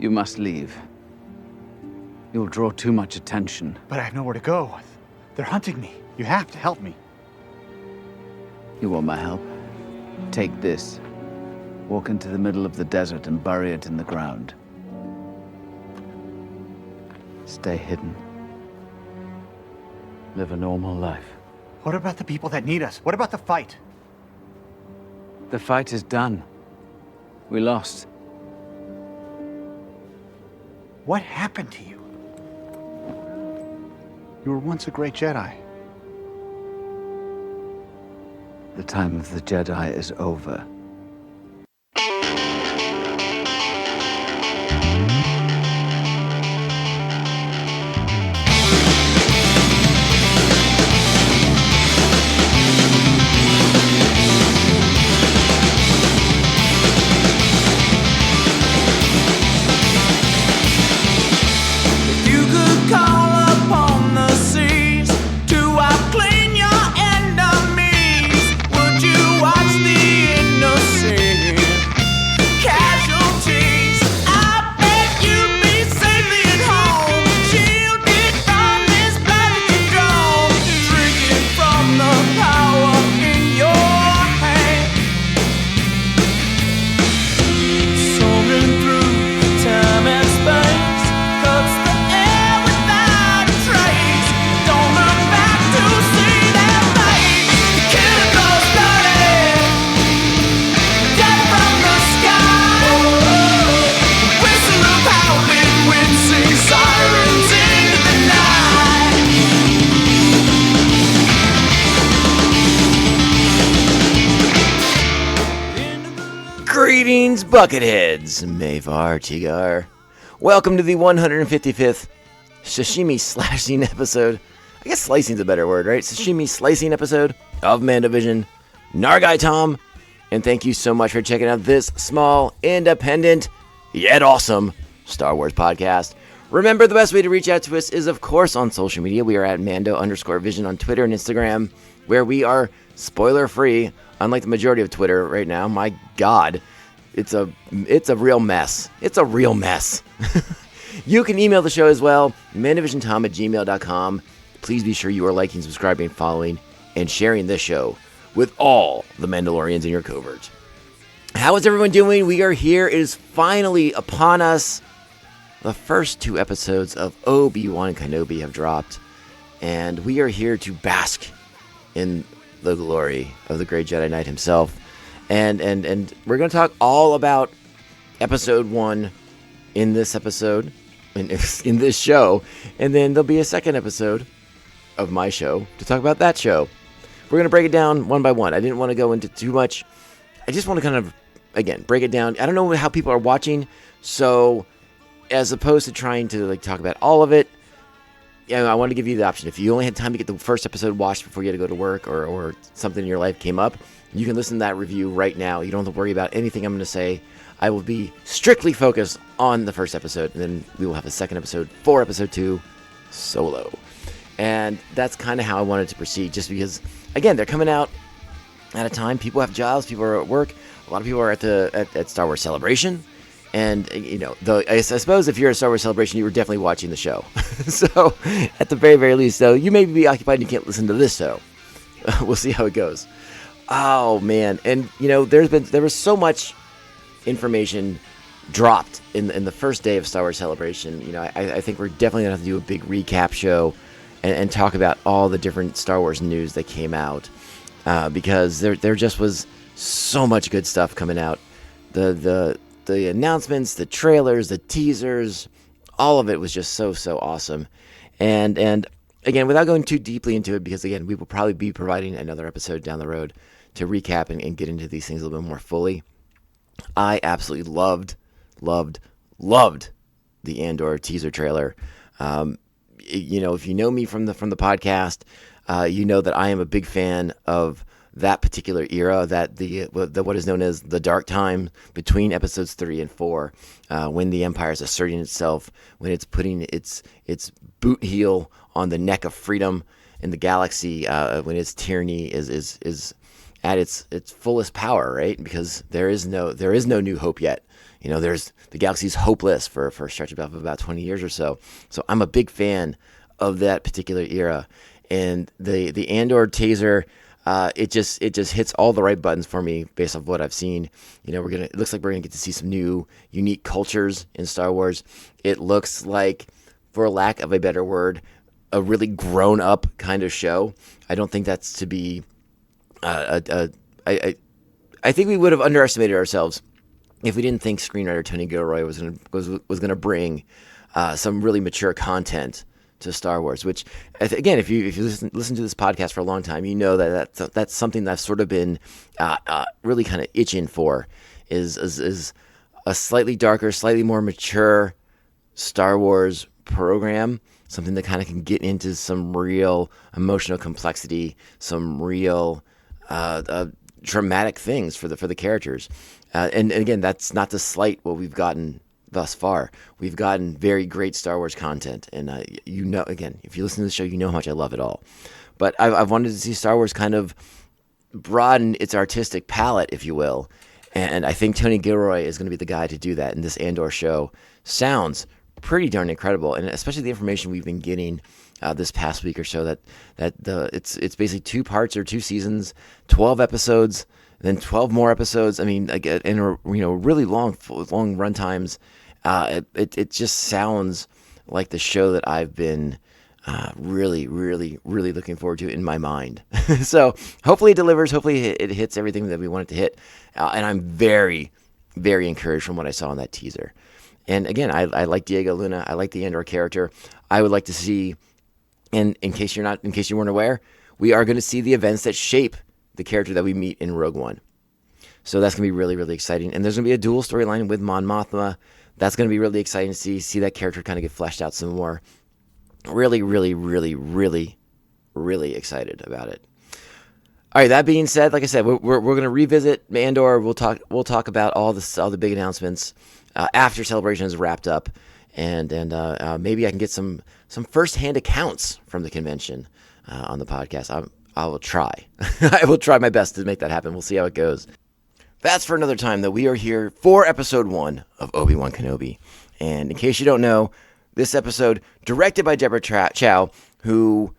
You must leave. You'll draw too much attention. But I have nowhere to go. They're hunting me. You have to help me. You want my help? Take this. Walk into the middle of the desert and bury it in the ground. Stay hidden. Live a normal life. What about the people that need us? What about the fight? The fight is done. We lost. What happened to you? You were once a great Jedi. The time of the Jedi is over. Greetings, Bucketheads! Mayvar Tigar. Welcome to the 155th Sashimi Slashing episode. I guess slicing's a better word, right? Sashimi Slicing episode of Mandovision. Nargai Tom, and thank you so much for checking out this small, independent, yet awesome Star Wars podcast. Remember, the best way to reach out to us is, of course, on social media. We are at Mando_Vision on Twitter and Instagram, where we are spoiler-free, unlike the majority of Twitter right now. My God, it's a real mess. It's a real mess. You can email the show as well, mandovisiontom@gmail.com. Please be sure you are liking, subscribing, following, and sharing this show with all the Mandalorians in your covert. How is everyone doing? We are here. It is finally upon us. The first 2 episodes of Obi-Wan Kenobi have dropped, and we are here to bask in the glory of the great Jedi Knight himself. And we're going to talk all about episode 1 in this episode, in this show, and then there'll be a second episode of my show to talk about that show. We're going to break it down one by one. I didn't want to go into too much. I just want to kind of, again, break it down. I don't know how people are watching, so as opposed to trying to talk about all of it, I want to give you the option. If you only had time to get the first episode watched before you had to go to work or something in your life came up, you can listen to that review right now. You don't have to worry about anything I'm going to say. I will be strictly focused on the first episode, and then we will have a second episode for episode 2 solo. And that's kind of how I wanted to proceed, just because, again, they're coming out at a time. People have jobs. People are at work. A lot of people are at Star Wars Celebration. And, I suppose if you're at Star Wars Celebration, you were definitely watching the show. So, at the very, very least, though, you may be occupied and you can't listen to this show. We'll see how it goes. Oh, man. And, there was so much information dropped in the first day of Star Wars Celebration. I think we're definitely going to have to do a big recap show and talk about all the different Star Wars news that came out. Because there just was so much good stuff coming out. The announcements, the trailers, the teasers, all of it was just so awesome. And again, without going too deeply into it, because again, we will probably be providing another episode down the road to recap and get into these things a little bit more fully. I absolutely loved the Andor teaser trailer. If you know me from the podcast, you know that I am a big fan of that particular era, that the what is known as the dark time between episodes 3 and 4, when the Empire is asserting itself, when it's putting its boot heel on the neck of freedom in the galaxy, when its tyranny is at its fullest power, right? Because there is no New Hope yet. There's the galaxy's hopeless for a stretch of about 20 years or so. So I'm a big fan of that particular era, and the Andor teaser. It just hits all the right buttons for me based off what I've seen. It looks like we're gonna get to see some new, unique cultures in Star Wars. It looks like, for lack of a better word, a really grown up kind of show. I don't think that's to be. I think we would have underestimated ourselves if we didn't think screenwriter Tony Gilroy was gonna bring some really mature content to Star Wars, which, again, if you listen to this podcast for a long time, you know that's something that I've sort of been really kind of itching for, is a slightly darker, slightly more mature Star Wars program, something that kind of can get into some real emotional complexity, some real dramatic things for the characters, and again, that's not to slight what we've gotten thus far. We've gotten very great Star Wars content, and again, if you listen to the show, you know how much I love it all. But I've wanted to see Star Wars kind of broaden its artistic palette, if you will, and I think Tony Gilroy is going to be the guy to do that. And this Andor show sounds pretty darn incredible, and especially the information we've been getting this past week or so, that it's basically 2 parts or 2 seasons, 12 episodes, then 12 more episodes. I mean, and really long run times. It just sounds like the show that I've been really, really, really looking forward to in my mind. So hopefully it delivers. Hopefully it hits everything that we want it to hit. And I'm very, very encouraged from what I saw in that teaser. And again, I like Diego Luna. I like the Andor character. I would like to see, and in case you weren't aware, we are going to see the events that shape the character that we meet in Rogue One. So that's going to be really, really exciting. And there's going to be a dual storyline with Mon Mothma. That's going to be really exciting to see that character kind of get fleshed out some more. Really, really, really, really, really excited about it. All right, that being said, like I said, we're going to revisit Andor. We'll talk about all the big announcements after Celebration is wrapped up, and maybe I can get some firsthand accounts from the convention on the podcast. I will try. I will try my best to make that happen. We'll see how it goes. That's for another time, though. We are here for episode 1 of Obi-Wan Kenobi. And in case you don't know, this episode, directed by Deborah Chow, who,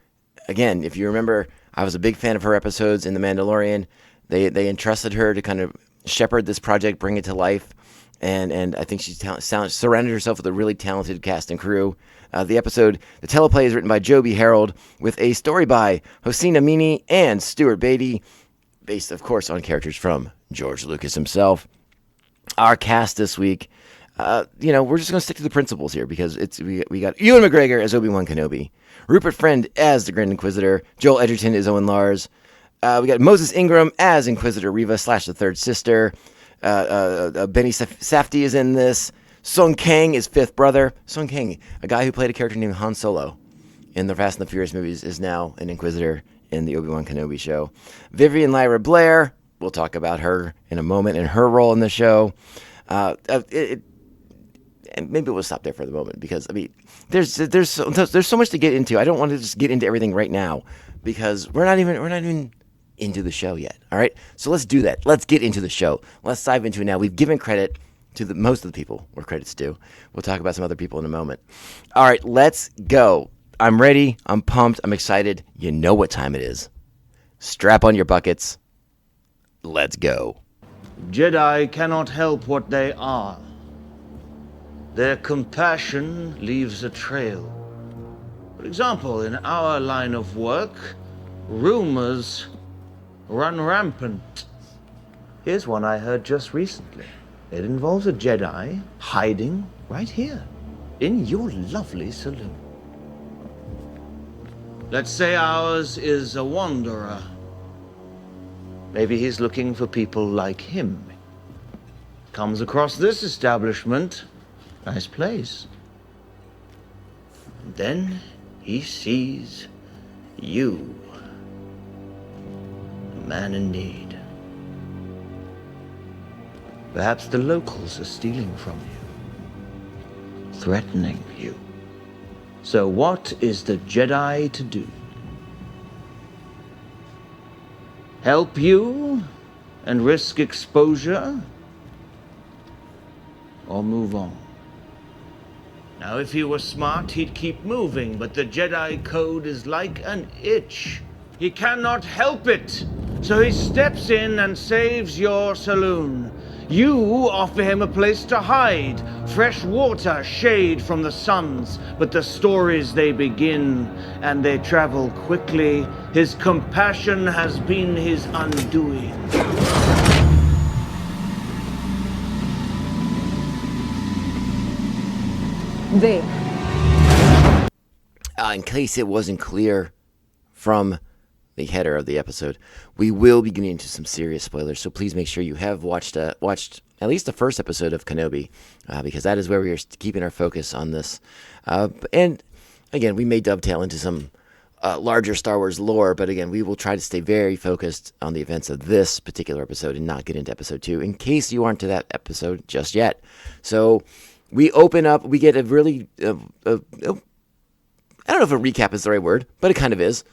again, if you remember, I was a big fan of her episodes in The Mandalorian. They entrusted her to kind of shepherd this project, bring it to life. And I think she surrounded herself with a really talented cast and crew. The teleplay is written by Joby Harold, with a story by Hossein Amini and Stuart Beatty, based, of course, on characters from George Lucas himself. Our cast this week, we're just going to stick to the principles here, because we got Ewan McGregor as Obi-Wan Kenobi, Rupert Friend as the Grand Inquisitor, Joel Edgerton as Owen Lars, we got Moses Ingram as Inquisitor Reva / the Third Sister, Benny Safdie is in this. Sung Kang is fifth brother. Sung Kang, a guy who played a character named Han Solo in the Fast and the Furious movies, is now an Inquisitor in the Obi-Wan Kenobi show. Vivian Lyra Blair, we'll talk about her in a moment and her role in the show. And maybe we'll stop there for the moment, because I mean, there's so much to get into. I don't want to just get into everything right now, because we're not even into the show yet. All right, so let's do that. Let's get into the show. Let's dive into it now. We've given credit to most of the people where credit's due. We'll talk about some other people in a moment. All right, let's go. I'm ready. I'm pumped. I'm excited. You know what time it is. Strap on your buckets. Let's go. Jedi cannot help what they are. Their compassion leaves a trail. For example, in our line of work, rumors run rampant. Here's one I heard just recently. It involves a Jedi hiding right here, in your lovely saloon. Let's say ours is a wanderer. Maybe he's looking for people like him. Comes across this establishment. Nice place. And then he sees you. A man in need. Perhaps the locals are stealing from you. Threatening you. So what is the Jedi to do? Help you and risk exposure, or move on? Now, if he were smart, he'd keep moving, but the Jedi Code is like an itch. He cannot help it, so he steps in and saves your saloon. You offer him a place to hide, fresh water, shade from the suns, but the stories they begin, and they travel quickly. His compassion has been his undoing. In case it wasn't clear from the header of the episode, we will be getting into some serious spoilers, so please make sure you have watched at least the first episode of Kenobi, because that is where we are keeping our focus on this. And again, we may dovetail into some larger Star Wars lore, but again, we will try to stay very focused on the events of this particular episode and not get into episode 2, in case you aren't to that episode just yet. So we open up, we get a really... I don't know if a recap is the right word, but it kind of is,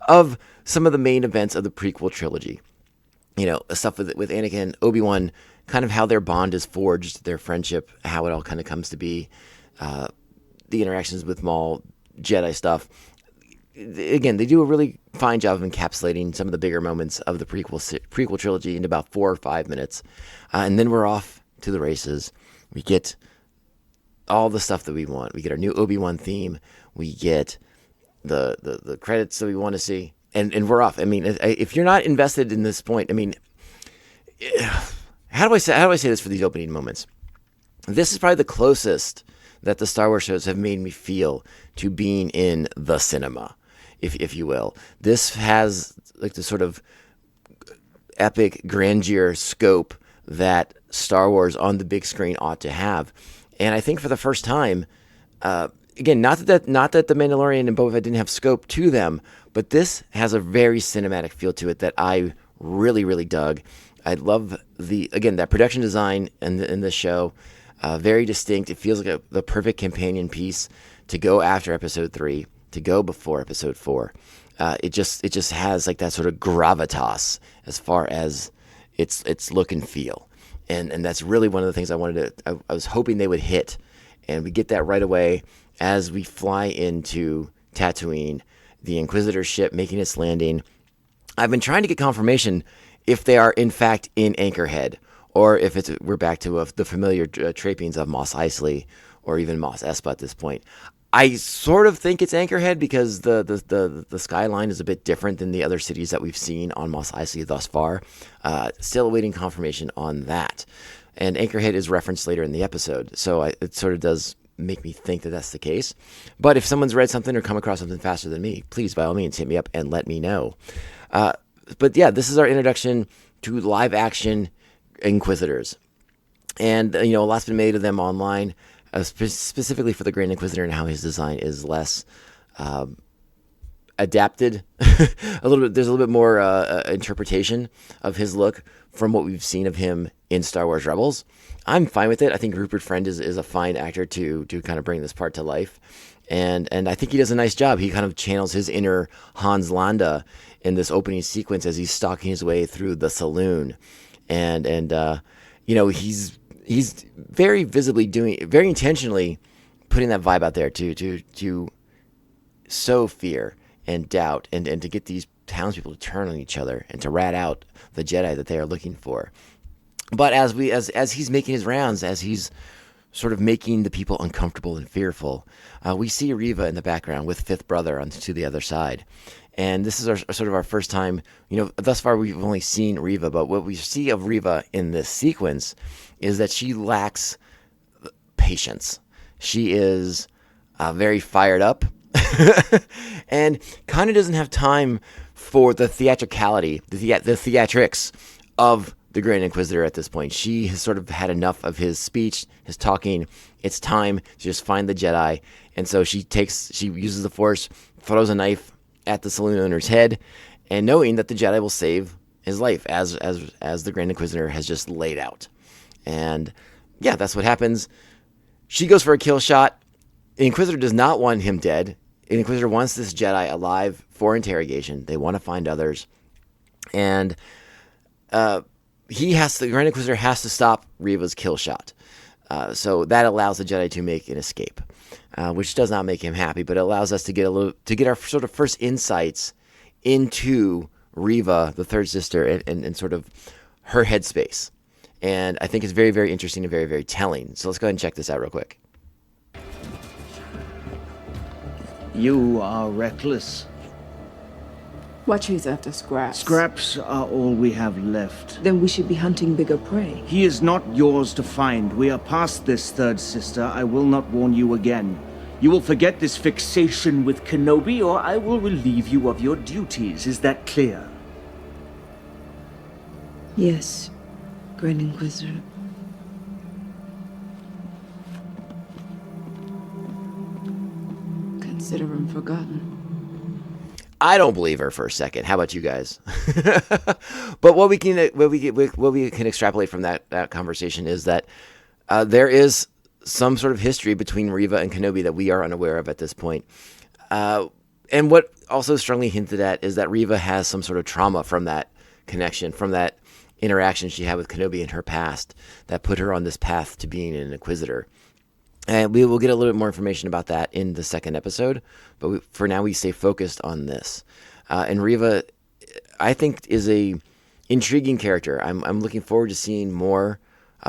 of some of the main events of the prequel trilogy. You know, stuff with Anakin, Obi-Wan, kind of how their bond is forged, their friendship, how it all kind of comes to be, the interactions with Maul, Jedi stuff. Again, they do a really fine job of encapsulating some of the bigger moments of the prequel trilogy in about 4 or 5 minutes. And then we're off to the races. We get all the stuff that we want. We get our new Obi-Wan theme. We get the credits that we want to see, and we're off. I mean, if you're not invested in this point, I mean, how do I say this for these opening moments? This is probably the closest that the Star Wars shows have made me feel to being in the cinema, if you will. This has like the sort of epic grandeur scope that Star Wars on the big screen ought to have. And I think for the first time, again, not that The Mandalorian and Boba Fett didn't have scope to them, but this has a very cinematic feel to it that I really, really dug. I love that production design in this show, very distinct. It feels like the perfect companion piece to go after Episode 3, to go before Episode 4. It just has like that sort of gravitas as far as its look and feel. And that's really one of the things I was hoping they would hit. And we get that right away as we fly into Tatooine, the Inquisitor ship making its landing. I've been trying to get confirmation if they are in fact in Anchorhead, or if we're back to the familiar trappings of Mos Eisley or even Mos Espa at this point. I sort of think it's Anchorhead because the skyline is a bit different than the other cities that we've seen on Mos Eisley thus far. Still awaiting confirmation on that. And Anchorhead is referenced later in the episode, so it sort of does make me think that that's the case. But if someone's read something or come across something faster than me, please, by all means, hit me up and let me know. But yeah, this is our introduction to live-action Inquisitors. And, a lot's been made of them online, specifically for the Grand Inquisitor and how his design is less adapted. There's a little bit more interpretation of his look from what we've seen of him in Star Wars Rebels. I'm fine with it. I think Rupert Friend is a fine actor to kind of bring this part to life. And I think he does a nice job. He kind of channels his inner Hans Landa in this opening sequence as he's stalking his way through the saloon. And he's very visibly very intentionally putting that vibe out there to sow fear and doubt and to get these townspeople to turn on each other and to rat out the Jedi that they are looking for. But as he's making his rounds, as he's sort of making the people uncomfortable and fearful, we see Reva in the background with Fifth Brother to the other side. And this is our first time, thus far we've only seen Reva, but what we see of Reva in this sequence is that she lacks patience. She is very fired up and kind of doesn't have time for the theatricality, the theatrics of the Grand Inquisitor at this point. She has sort of had enough of his speech, his talking. It's time to just find the Jedi. And so she uses the Force, throws a knife at the saloon owner's head, and knowing that the Jedi will save his life as the Grand Inquisitor has just laid out. And yeah, that's what happens. She goes for a kill shot. The Inquisitor does not want him dead. The Inquisitor wants this Jedi alive for interrogation. They want to find others. And the Grand Inquisitor has to stop Reva's kill shot. So that allows the Jedi to make an escape, which does not make him happy, but it allows us to get our sort of first insights into Reva, the third sister, and sort of her headspace. And I think it's very, very interesting and very, very telling. So let's go ahead and check this out real quick. You are reckless. What she's after scraps. Scraps are all we have left. Then we should be hunting bigger prey. He is not yours to find. We are past this, third sister. I will not warn you again. You will forget this fixation with Kenobi, or I will relieve you of your duties. Is that clear? Yes, Grand Inquisitor. Consider him forgotten. I don't believe her for a second. How about you guys? But what we can extrapolate from that conversation is that there is some sort of history between Reva and Kenobi that we are unaware of at this point. And what also strongly hinted at is that Reva has some sort of trauma from that connection, from that interaction she had with Kenobi in her past that put her on this path to being an Inquisitor. And we will get a little bit more information about that in the second episode, but for now we stay focused on this. And Reva, I think, is a intriguing character. I'm looking forward to seeing more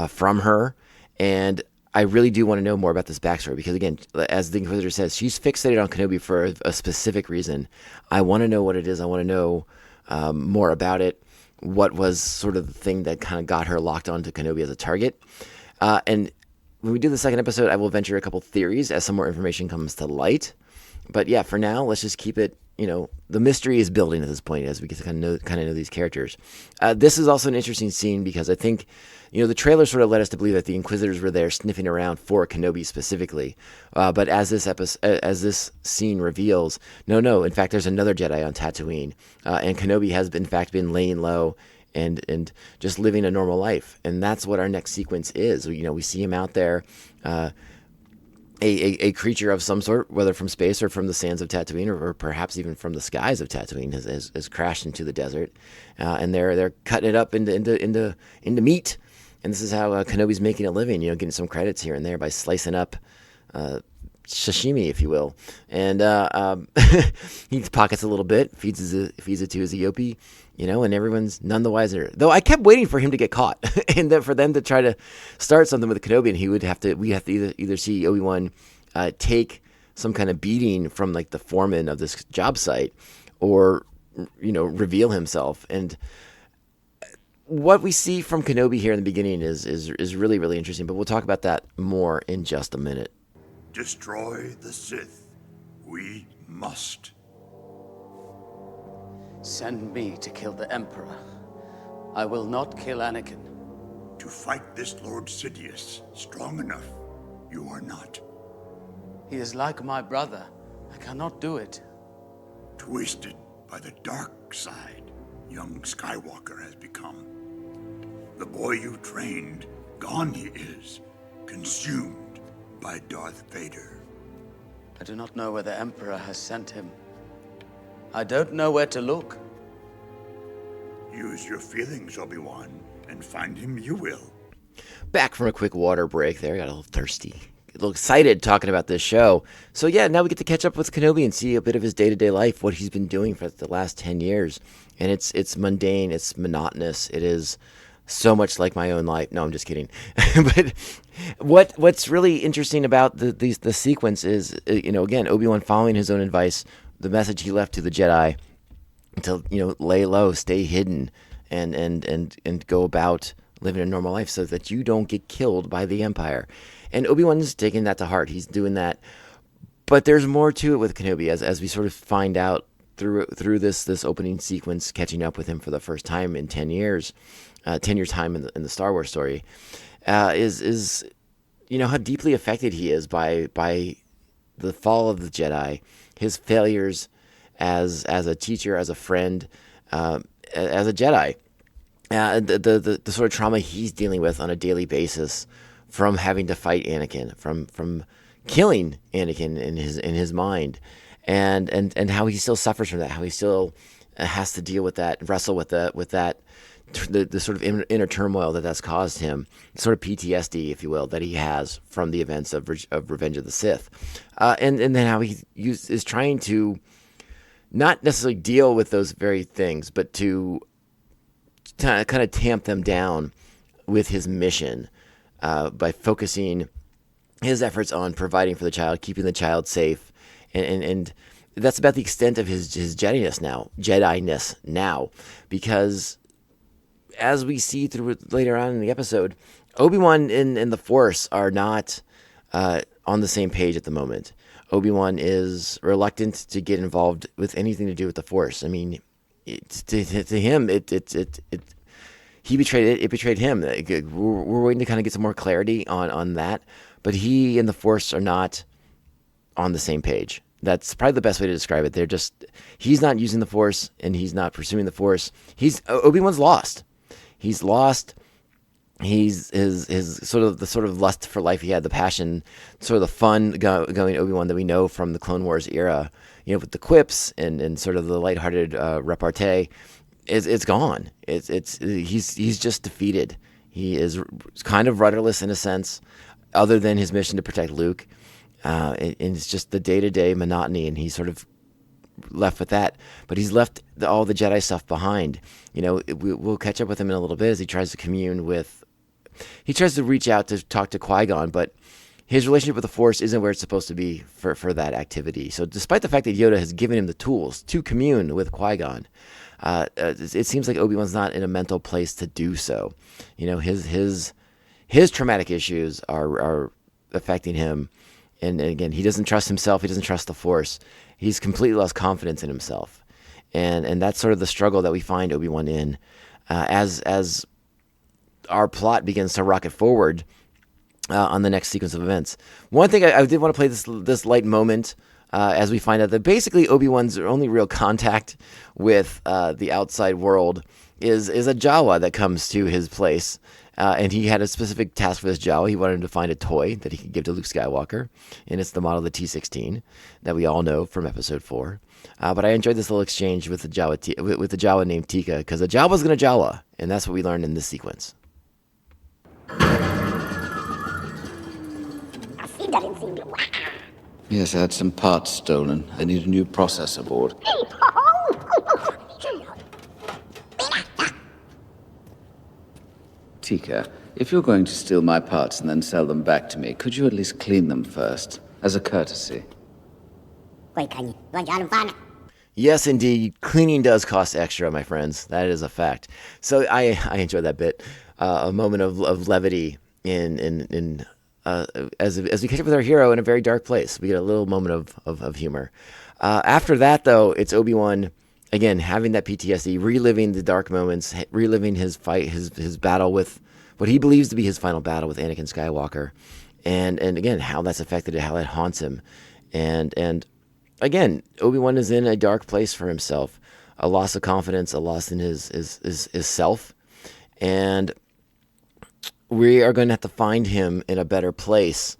from her, and I really do want to know more about this backstory because, again, as the Inquisitor says, she's fixated on Kenobi for a specific reason. I want to know what it is. I want to know more about it. What was sort of the thing that kind of got her locked onto Kenobi as a target. And when we do the second episode, I will venture a couple theories as some more information comes to light. But yeah, for now, let's just keep it, the mystery is building at this point as we get to kind of know these characters. This is also an interesting scene because I think, the trailer sort of led us to believe that the Inquisitors were there sniffing around for Kenobi specifically. But as this scene reveals, no, in fact, there's another Jedi on Tatooine. And Kenobi has, in fact, been laying low and just living a normal life. And that's what our next sequence is. We see him out there, a creature of some sort, whether from space or from the sands of Tatooine, or perhaps even from the skies of Tatooine, has crashed into the desert. And they're cutting it up into meat. And this is how Kenobi's making a living, getting some credits here and there by slicing up sashimi, if you will. And he pockets a little bit, feeds it to his Eope, and everyone's none the wiser. Though I kept waiting for him to get caught, and then for them to try to start something with Kenobi, and we have to either see Obi-Wan take some kind of beating from like the foreman of this job site, or reveal himself. And what we see from Kenobi here in the beginning is really, really interesting. But we'll talk about that more in just a minute. Destroy the Sith. We must. Send me to kill the Emperor. I will not kill Anakin. To fight this Lord Sidious, strong enough, you are not. He is like my brother. I cannot do it. Twisted by the dark side, young Skywalker has become. The boy you trained, gone he is, consumed by Darth Vader. I do not know where the Emperor has sent him. I don't know where to look. Use your feelings, Obi-Wan, and find him you will. Back from a quick water break there. Got a little thirsty. A little excited talking about this show. So yeah, now we get to catch up with Kenobi and see a bit of his day-to-day life, what he's been doing for the last 10 years. And it's mundane, it's monotonous, it is so much like my own life. No, I'm just kidding. But what's really interesting about the sequence is, again, Obi-Wan following his own advice, the message he left to the Jedi to, lay low, stay hidden, and go about living a normal life so that you don't get killed by the Empire. And Obi-Wan's taking that to heart. He's doing that. But there's more to it with Kenobi, as we sort of find out through this opening sequence, catching up with him for the first time in 10 years, 10 years time in the Star Wars story, is how deeply affected he is by the fall of the Jedi, his failures as a teacher, as a friend, as a Jedi, the sort of trauma he's dealing with on a daily basis from having to fight Anakin, from killing Anakin in his mind, and how he still suffers from that, how he still has to deal with that, wrestle with that, the sort of inner turmoil that's caused him, sort of PTSD, if you will, that he has from the events of Revenge of the Sith, and then how he is trying to not necessarily deal with those very things, but to kind of tamp them down with his mission by focusing his efforts on providing for the child, keeping the child safe, and that's about the extent of his Jedi-ness now, because as we see through later on in the episode, Obi-Wan and the Force are not on the same page at the moment. Obi-Wan is reluctant to get involved with anything to do with the Force. I mean, to him, he betrayed it. It betrayed him. We're waiting to kind of get some more clarity on that. But he and the Force are not on the same page. That's probably the best way to describe it. He's not using the Force and he's not pursuing the Force. Obi-Wan's lost. He's lost. He's his sort of lust for life he had, the passion, sort of the fun going Obi-Wan that we know from the Clone Wars era, with the quips and sort of the lighthearted repartee, it's gone. He's just defeated. He is kind of rudderless in a sense, other than his mission to protect Luke, and it's just the day-to-day monotony, and he's sort of left with that. But he's left all the Jedi stuff behind. We'll catch up with him in a little bit as he tries to commune with. He tries to reach out to talk to Qui-Gon, but his relationship with the Force isn't where it's supposed to be for that activity. So despite the fact that Yoda has given him the tools to commune with Qui-Gon, it seems like Obi-Wan's not in a mental place to do so. His traumatic issues are affecting him. And again, he doesn't trust himself. He doesn't trust the Force. He's completely lost confidence in himself. And that's sort of the struggle that we find Obi-Wan in as our plot begins to rocket forward on the next sequence of events. One thing I did want to play this light moment as we find out that basically Obi-Wan's only real contact with the outside world is a Jawa that comes to his place. And he had a specific task for this Jawa. He wanted him to find a toy that he could give to Luke Skywalker, and it's the model of the T-16 that we all know from Episode 4. But I enjoyed this little exchange with the Jawa named Tika, because a Jawa's gonna Jawa, and that's what we learned in this sequence. Yes, I had some parts stolen. I need a new processor board. Tika, if you're going to steal my parts and then sell them back to me, could you at least clean them first, as a courtesy? Yes, indeed. Cleaning does cost extra, my friends. That is a fact. So I enjoyed that bit. A moment of levity as we catch up with our hero in a very dark place. We get a little moment of humor. After that, though, it's Obi-Wan, again, having that PTSD, reliving the dark moments, reliving his fight, his battle with what he believes to be his final battle with Anakin Skywalker. And again, how that's affected it, how it haunts him. And again, Obi-Wan is in a dark place for himself, a loss of confidence, a loss in his self. And we are going to have to find him in a better place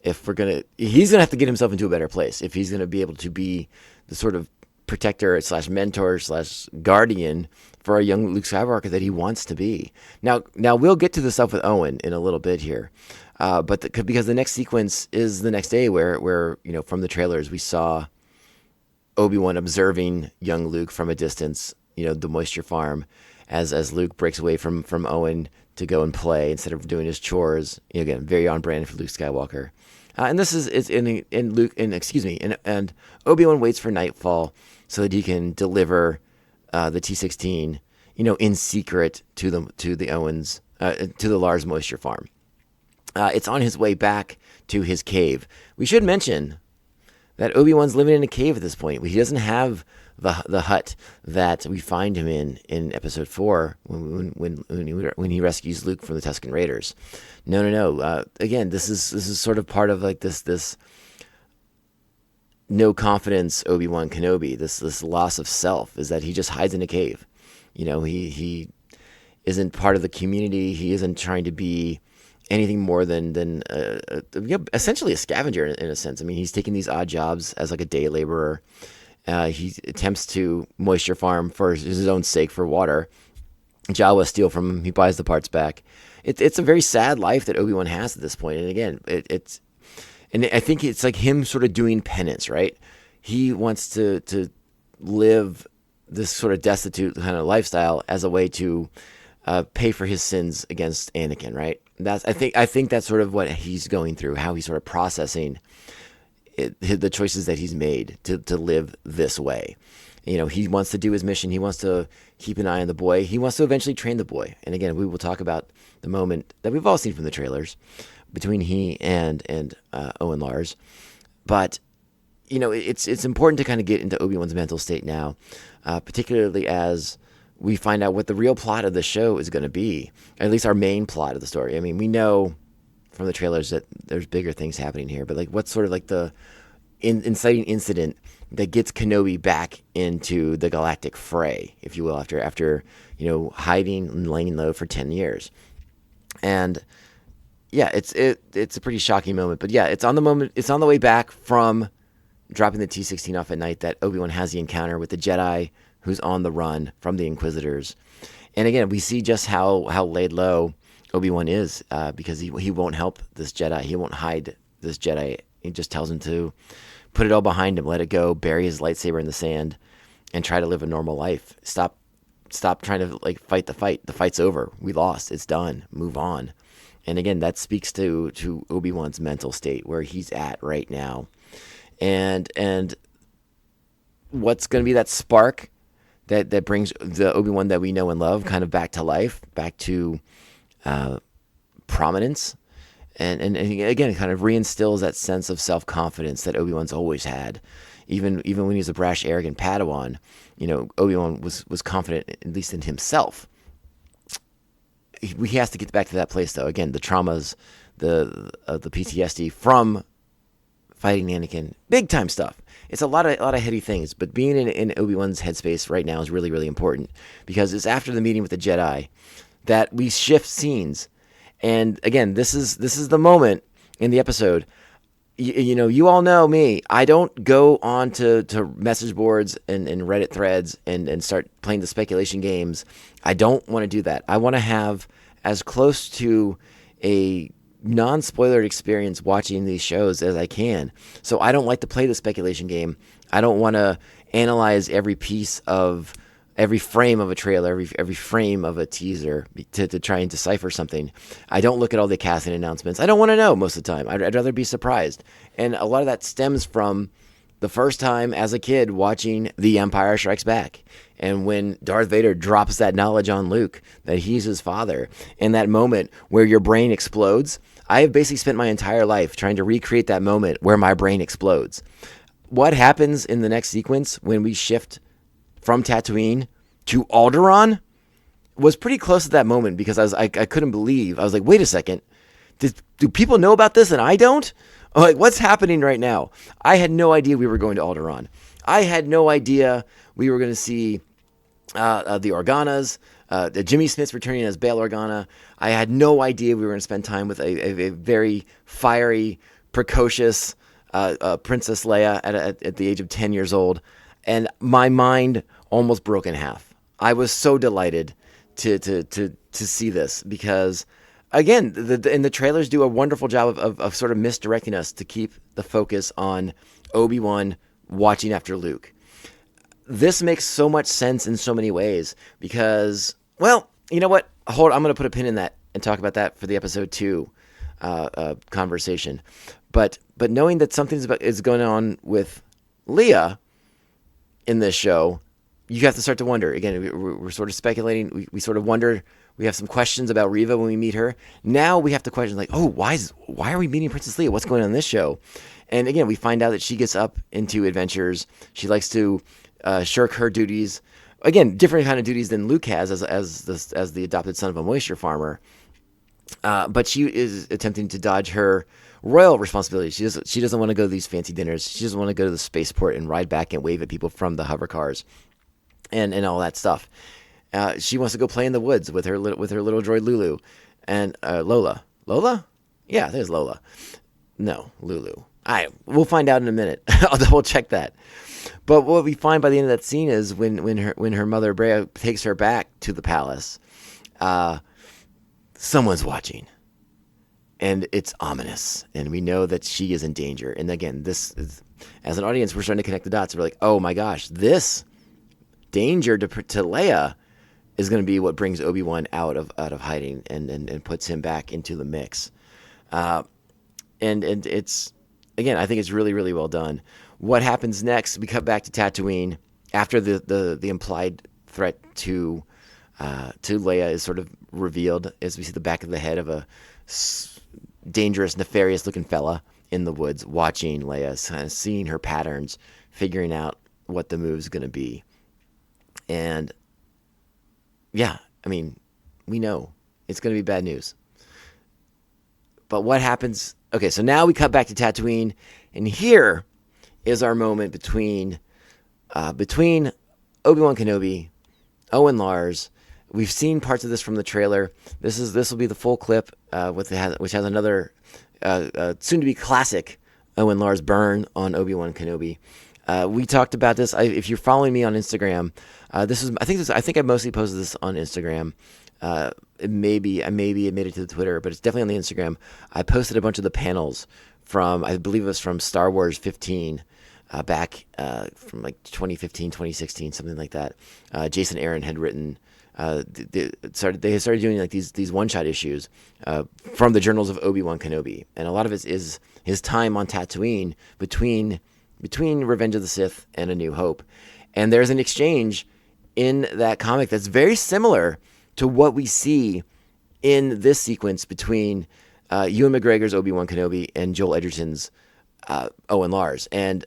he's going to have to get himself into a better place if he's going to be able to be the sort of protector / mentor / guardian for a young Luke Skywalker that he wants to be. Now we'll get to the stuff with Owen in a little bit here. Because the next sequence is the next day where from the trailers we saw Obi-Wan observing young Luke from a distance, the moisture farm, as Luke breaks away from Owen to go and play instead of doing his chores. Again, very on brand for Luke Skywalker. And this is and Obi-Wan waits for nightfall so that he can deliver the T-16, in secret to the Owens, to the Lars moisture farm. It's on his way back to his cave. We should mention that Obi-Wan's living in a cave at this point. He doesn't have the hut that we find him in Episode 4 when he rescues Luke from the Tusken Raiders. No. Again, this is sort of part of like this no confidence Obi-Wan Kenobi. This loss of self is that he just hides in a cave. He isn't part of the community. He isn't trying to be anything more than essentially a scavenger in a sense. I mean, he's taking these odd jobs as like a day laborer, He attempts to moisture farm for his own sake, for water. Jawa steals from him. He buys the parts back. It's a very sad life that Obi-Wan has at this point. And again, and I think it's like him sort of doing penance, right? He wants to live this sort of destitute kind of lifestyle as a way to pay for his sins against Anakin, right? I think that's sort of what he's going through, how he's sort of processing the choices that he's made to live this way. He wants to do his mission. He wants to keep an eye on the boy. He wants to eventually train the boy. And again, we will talk about the moment that we've all seen from the trailers between he and Owen Lars. But it's important to kind of get into Obi-Wan's mental state now, particularly as we find out what the real plot of the show is going to be, at least our main plot of the story. I mean, we know from the trailers that there's bigger things happening here, but like what's sort of like the inciting incident that gets Kenobi back into the galactic fray, if you will, after hiding and laying low for 10 years. And yeah, it's a pretty shocking moment, but yeah, it's on the way back from dropping the T-16 off at night that Obi-Wan has the encounter with the Jedi who's on the run from the Inquisitors. And again, we see just how laid low Obi-Wan is, because he won't help this Jedi. He won't hide this Jedi. He just tells him to put it all behind him, let it go, bury his lightsaber in the sand, and try to live a normal life. Stop trying to like fight the fight. The fight's over. We lost. It's done. Move on. And again, that speaks to Obi-Wan's mental state, where he's at right now. And what's going to be that spark that brings the Obi-Wan that we know and love kind of back to life, back to prominence, and again, kind of reinstills that sense of self-confidence that Obi-Wan's always had. Even when he was a brash, arrogant Padawan, Obi-Wan was confident, at least in himself. He has to get back to that place, though. Again, the traumas, the PTSD from fighting Anakin, big time stuff. It's a lot of heady things, but being in Obi-Wan's headspace right now is really, really important, because it's after the meeting with the Jedi that we shift scenes. And again, this is the moment in the episode. You all know me. I don't go on to message boards and Reddit threads and start playing the speculation games. I don't want to do that. I want to have as close to a non-spoiler experience watching these shows as I can. So I don't like to play the speculation game. I don't want to analyze every piece of every frame of a trailer, every frame of a teaser to try and decipher something. I don't look at all the casting announcements. I don't want to know most of the time. I'd rather be surprised. And a lot of that stems from the first time as a kid watching The Empire Strikes Back. And when Darth Vader drops that knowledge on Luke that he's his father, and that moment where your brain explodes, I have basically spent my entire life trying to recreate that moment where my brain explodes. What happens in the next sequence when we shift from Tatooine to Alderaan was pretty close to that moment, because I couldn't believe. I was like, wait a second. Do people know about this and I don't? Like, what's happening right now? I had no idea we were going to Alderaan. I had no idea we were going to see the Organas, Jimmy Smith's returning as Bail Organa. I had no idea we were going to spend time with a very fiery, precocious Princess Leia at the age of 10 years old. And my mind almost broke in half. I was so delighted to see this, because, again, the trailers do a wonderful job of sort of misdirecting us to keep the focus on Obi-Wan watching after Luke. This makes so much sense in so many ways, because, well, you know what? I'm going to put a pin in that and talk about that for the episode 2 conversation. But knowing that something is going on with Leia in this show, you have to start to wonder. Again, we're sort of speculating. We sort of wonder. We have some questions about Reva when we meet her. Now we have to question, like, oh, why are we meeting Princess Leia? What's going on in this show? And again, we find out that she gets up into adventures. She likes to shirk her duties. Again, different kind of duties than Luke has as the adopted son of a moisture farmer. But she is attempting to dodge her royal responsibilities. She doesn't want to go to these fancy dinners. She doesn't want to go to the spaceport and ride back and wave at people from the hover cars and all that stuff. She wants to go play in the woods with her little droid Lulu and Lola. Lola? Yeah, there's Lola. No, Lulu. We'll find out in a minute. I'll double check that. But what we find by the end of that scene is when her mother Brea takes her back to the palace, someone's watching, and it's ominous, and we know that she is in danger. And again, this is, as an audience, we're starting to connect the dots. We're like, oh my gosh, this danger to Leia is going to be what brings Obi-Wan out of hiding and puts him back into the mix. And it's, again, I think it's really, really well done. What happens next? We cut back to Tatooine after the implied threat to Leia is sort of revealed, as we see the back of the head of a dangerous, nefarious-looking fella in the woods, watching Leia, kind of seeing her patterns, figuring out what the move's going to be. And yeah, I mean, we know it's going to be bad news. But what happens? Okay, so now we cut back to Tatooine, and here is our moment between Obi-Wan Kenobi, Owen Lars. We've seen parts of this from the trailer. This will be the full clip, which has another soon-to-be classic Owen Lars burn on Obi-Wan Kenobi. We talked about this. If you're following me on Instagram, I think I mostly posted this on Instagram. I made it to the Twitter, but it's definitely on the Instagram. I posted a bunch of the panels from, I believe it was from Star Wars 15, back from like 2015, 2016, something like that. Jason Aaron had written. They started doing like these one-shot issues from the journals of Obi-Wan Kenobi, and a lot of it is his time on Tatooine between Revenge of the Sith and A New Hope. And there's an exchange in that comic that's very similar to what we see in this sequence between Ewan McGregor's Obi-Wan Kenobi and Joel Edgerton's Owen Lars. And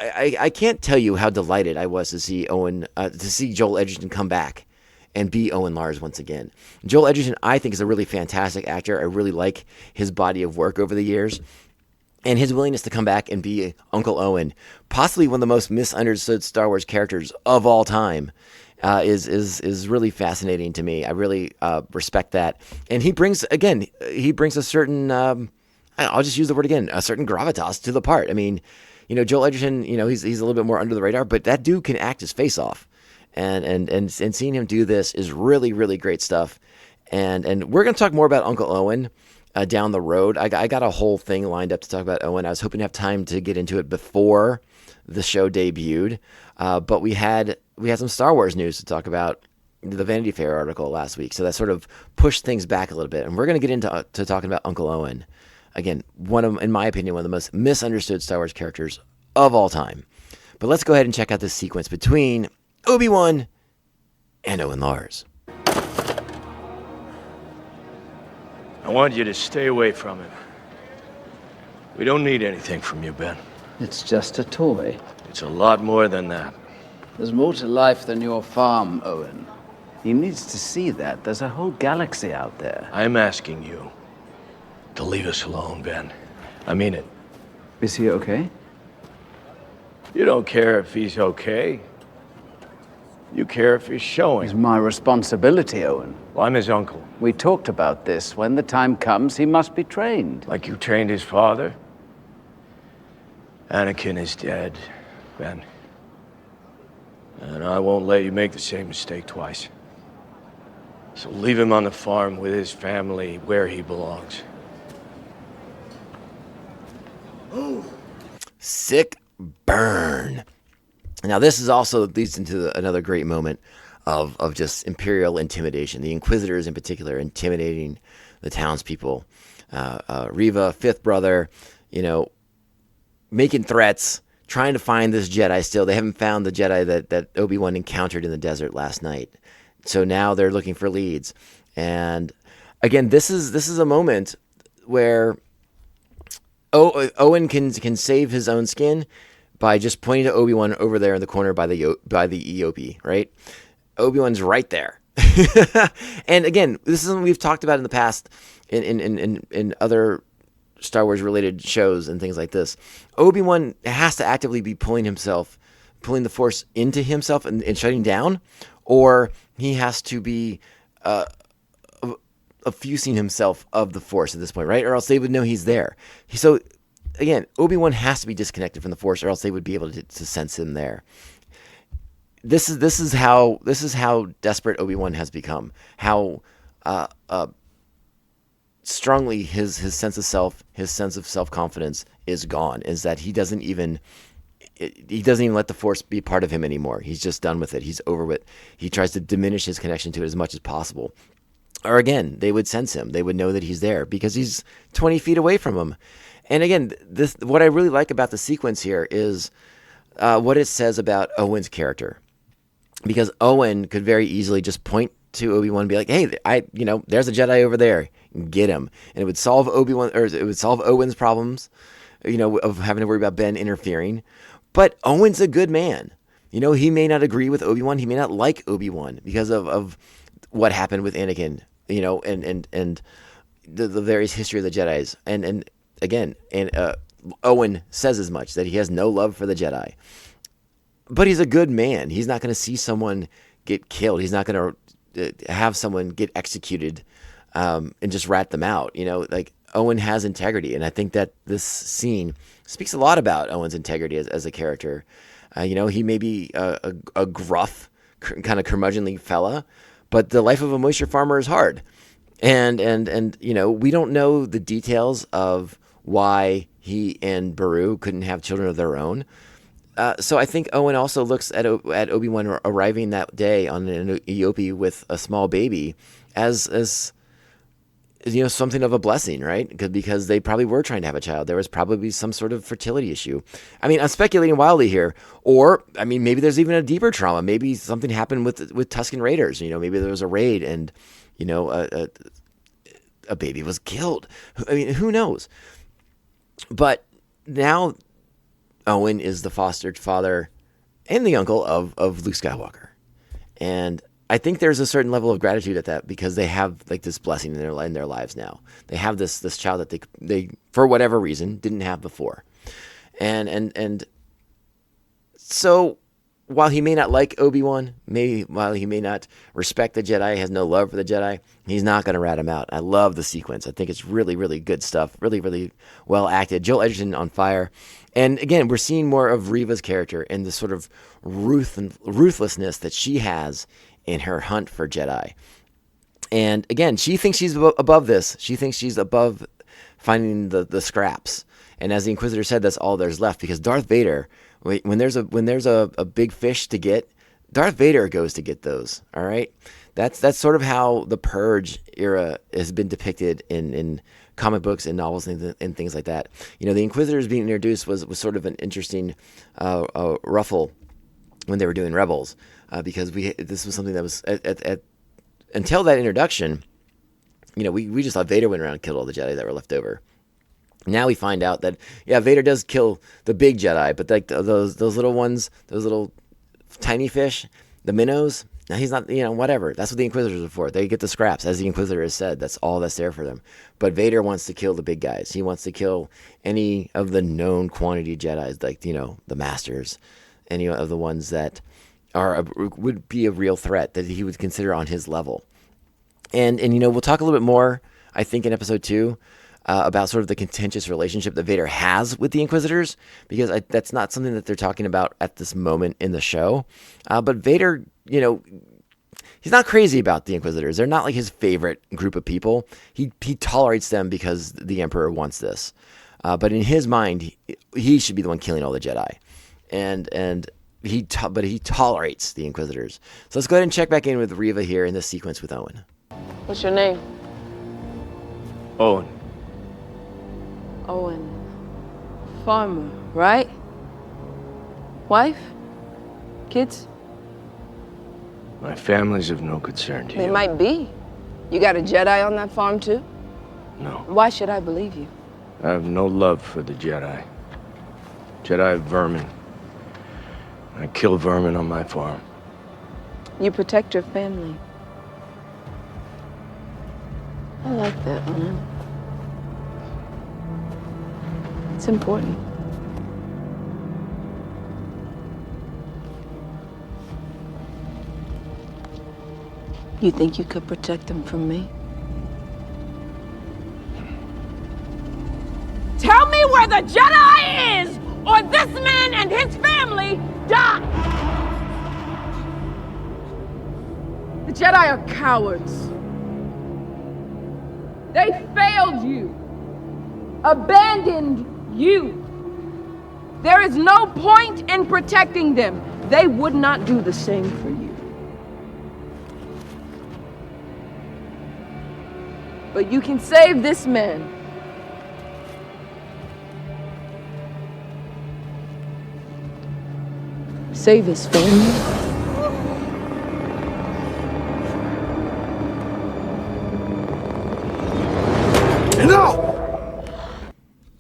I can't tell you how delighted I was to see Joel Edgerton come back and be Owen Lars once again. Joel Edgerton, I think, is a really fantastic actor. I really like his body of work over the years. And his willingness to come back and be Uncle Owen, possibly one of the most misunderstood Star Wars characters of all time, is really fascinating to me. I really respect that. And he brings a certain, I'll just use the word again, a certain gravitas to the part. I mean, Joel Edgerton, he's a little bit more under the radar, but that dude can act his face off. And seeing him do this is really, really great stuff. And we're going to talk more about Uncle Owen down the road. I got a whole thing lined up to talk about Owen. I was hoping to have time to get into it before the show debuted, but we had some Star Wars news to talk about, the Vanity Fair article last week, so that sort of pushed things back a little bit. And we're going to get into talking about Uncle Owen. Again, in my opinion, one of the most misunderstood Star Wars characters of all time. But let's go ahead and check out this sequence between Obi-Wan and Owen Lars. I want you to stay away from him. We don't need anything from you, Ben. It's just a toy. It's a lot more than that. There's more to life than your farm, Owen. He needs to see that. There's a whole galaxy out there. I'm asking you to leave us alone, Ben. I mean it. Is he okay? You don't care if he's okay. You care if he's showing. It's my responsibility, Owen. Well, I'm his uncle. We talked about this. When the time comes, he must be trained. Like you trained his father? Anakin is dead, Ben. And I won't let you make the same mistake twice. So leave him on the farm with his family where he belongs. Sick burn. Now, this is also leads into another great moment of just Imperial intimidation. The Inquisitors, in particular, intimidating the townspeople. Reva, fifth brother, making threats, trying to find this Jedi still. They haven't found the Jedi that Obi-Wan encountered in the desert last night. So now they're looking for leads. And again, this is a moment where Owen can save his own skin by just pointing to Obi-Wan over there in the corner by the EOP, right? Obi-Wan's right there. And again, this is something we've talked about in the past in other Star Wars related shows and things like this. Obi-Wan has to actively be pulling the Force into himself and shutting down, or he has to be effusing himself of the Force at this point, right? Or else they would know he's there. So again, Obi-Wan has to be disconnected from the Force, or else they would be able to sense him there. This is how desperate Obi-Wan has become. How strongly his sense of self, his sense of self-confidence is gone. Is that he doesn't even let the Force be part of him anymore. He's just done with it. He's over with. He tries to diminish his connection to it as much as possible. Or again, they would sense him. They would know that he's there because he's 20 feet away from him. And again, what I really like about the sequence here is what it says about Owen's character. Because Owen could very easily just point to Obi-Wan and be like, "Hey, there's a Jedi over there. Get him." And it would solve Owen's problems, of having to worry about Ben interfering. But Owen's a good man. He may not agree with Obi-Wan. He may not like Obi-Wan because of what happened with Anakin, and the various history of the Jedis. And again, Owen says as much, that he has no love for the Jedi. But he's a good man. He's not going to see someone get killed. He's not going to have someone get executed and just rat them out. Like Owen has integrity. And I think that this scene speaks a lot about Owen's integrity as a character. He may be a gruff, kind of curmudgeonly fella, but the life of a moisture farmer is hard. And we don't know the details of why he and Beru couldn't have children of their own. So I think Owen also looks at Obi-Wan arriving that day on an Eopie with a small baby as something of a blessing, right? Because they probably were trying to have a child. There was probably some sort of fertility issue. I mean, I'm speculating wildly here. Or, maybe there's even a deeper trauma. Maybe something happened with Tusken Raiders. Maybe there was a raid and, a baby was killed. Who knows? But now Owen is the foster father and the uncle of Luke Skywalker. And I think there's a certain level of gratitude at that because they have like this blessing in their lives now. They have this child that they for whatever reason didn't have before. And so while he may not like Obi-Wan, while he may not respect the Jedi, has no love for the Jedi, he's not going to rat him out. I love the sequence. I think it's really, really good stuff. Really, really well acted. Joel Edgerton on fire. And again, we're seeing more of Reva's character and the sort of ruthlessness that she has in her hunt for Jedi. And again, she thinks she's above this. She thinks she's above finding the scraps. And as the Inquisitor said, that's all there's left because Darth Vader, when there's a big fish to get, Darth Vader goes to get those. All right, that's sort of how the Purge era has been depicted in comic books and novels and things like that. The Inquisitors being introduced was sort of an interesting ruffle when they were doing Rebels because this was something that was at until that introduction. We just thought Vader went around and killed all the Jedi that were left over. Now we find out that, Vader does kill the big Jedi, but like those little ones, those little tiny fish, the minnows, now he's not, whatever. That's what the Inquisitors are for. They get the scraps. As the Inquisitor has said, that's all that's there for them. But Vader wants to kill the big guys. He wants to kill any of the known quantity Jedis, like, the Masters, any of the ones that would be a real threat that he would consider on his level. And we'll talk a little bit more, I think, in episode 2, about sort of the contentious relationship that Vader has with the Inquisitors, because that's not something that they're talking about at this moment in the show. But Vader, he's not crazy about the Inquisitors. They're not like his favorite group of people. He tolerates them because the Emperor wants this. But in his mind, he should be the one killing all the Jedi. But he tolerates the Inquisitors. So let's go ahead and check back in with Reva here in this sequence with Owen. What's your name? Owen. Owen. Farmer, right? Wife? Kids? My family's of no concern to you. They might be. You got a Jedi on that farm too? No. Why should I believe you? I have no love for the Jedi. Jedi are vermin. I kill vermin on my farm. You protect your family. I like that, Owen. It's important. You think you could protect them from me? Tell me where where the Jedi is, or this man and his family die! The Jedi are cowards. They failed you, abandoned you. There is no point in protecting them. They would not do the same for you. But you can save this man. Save his family.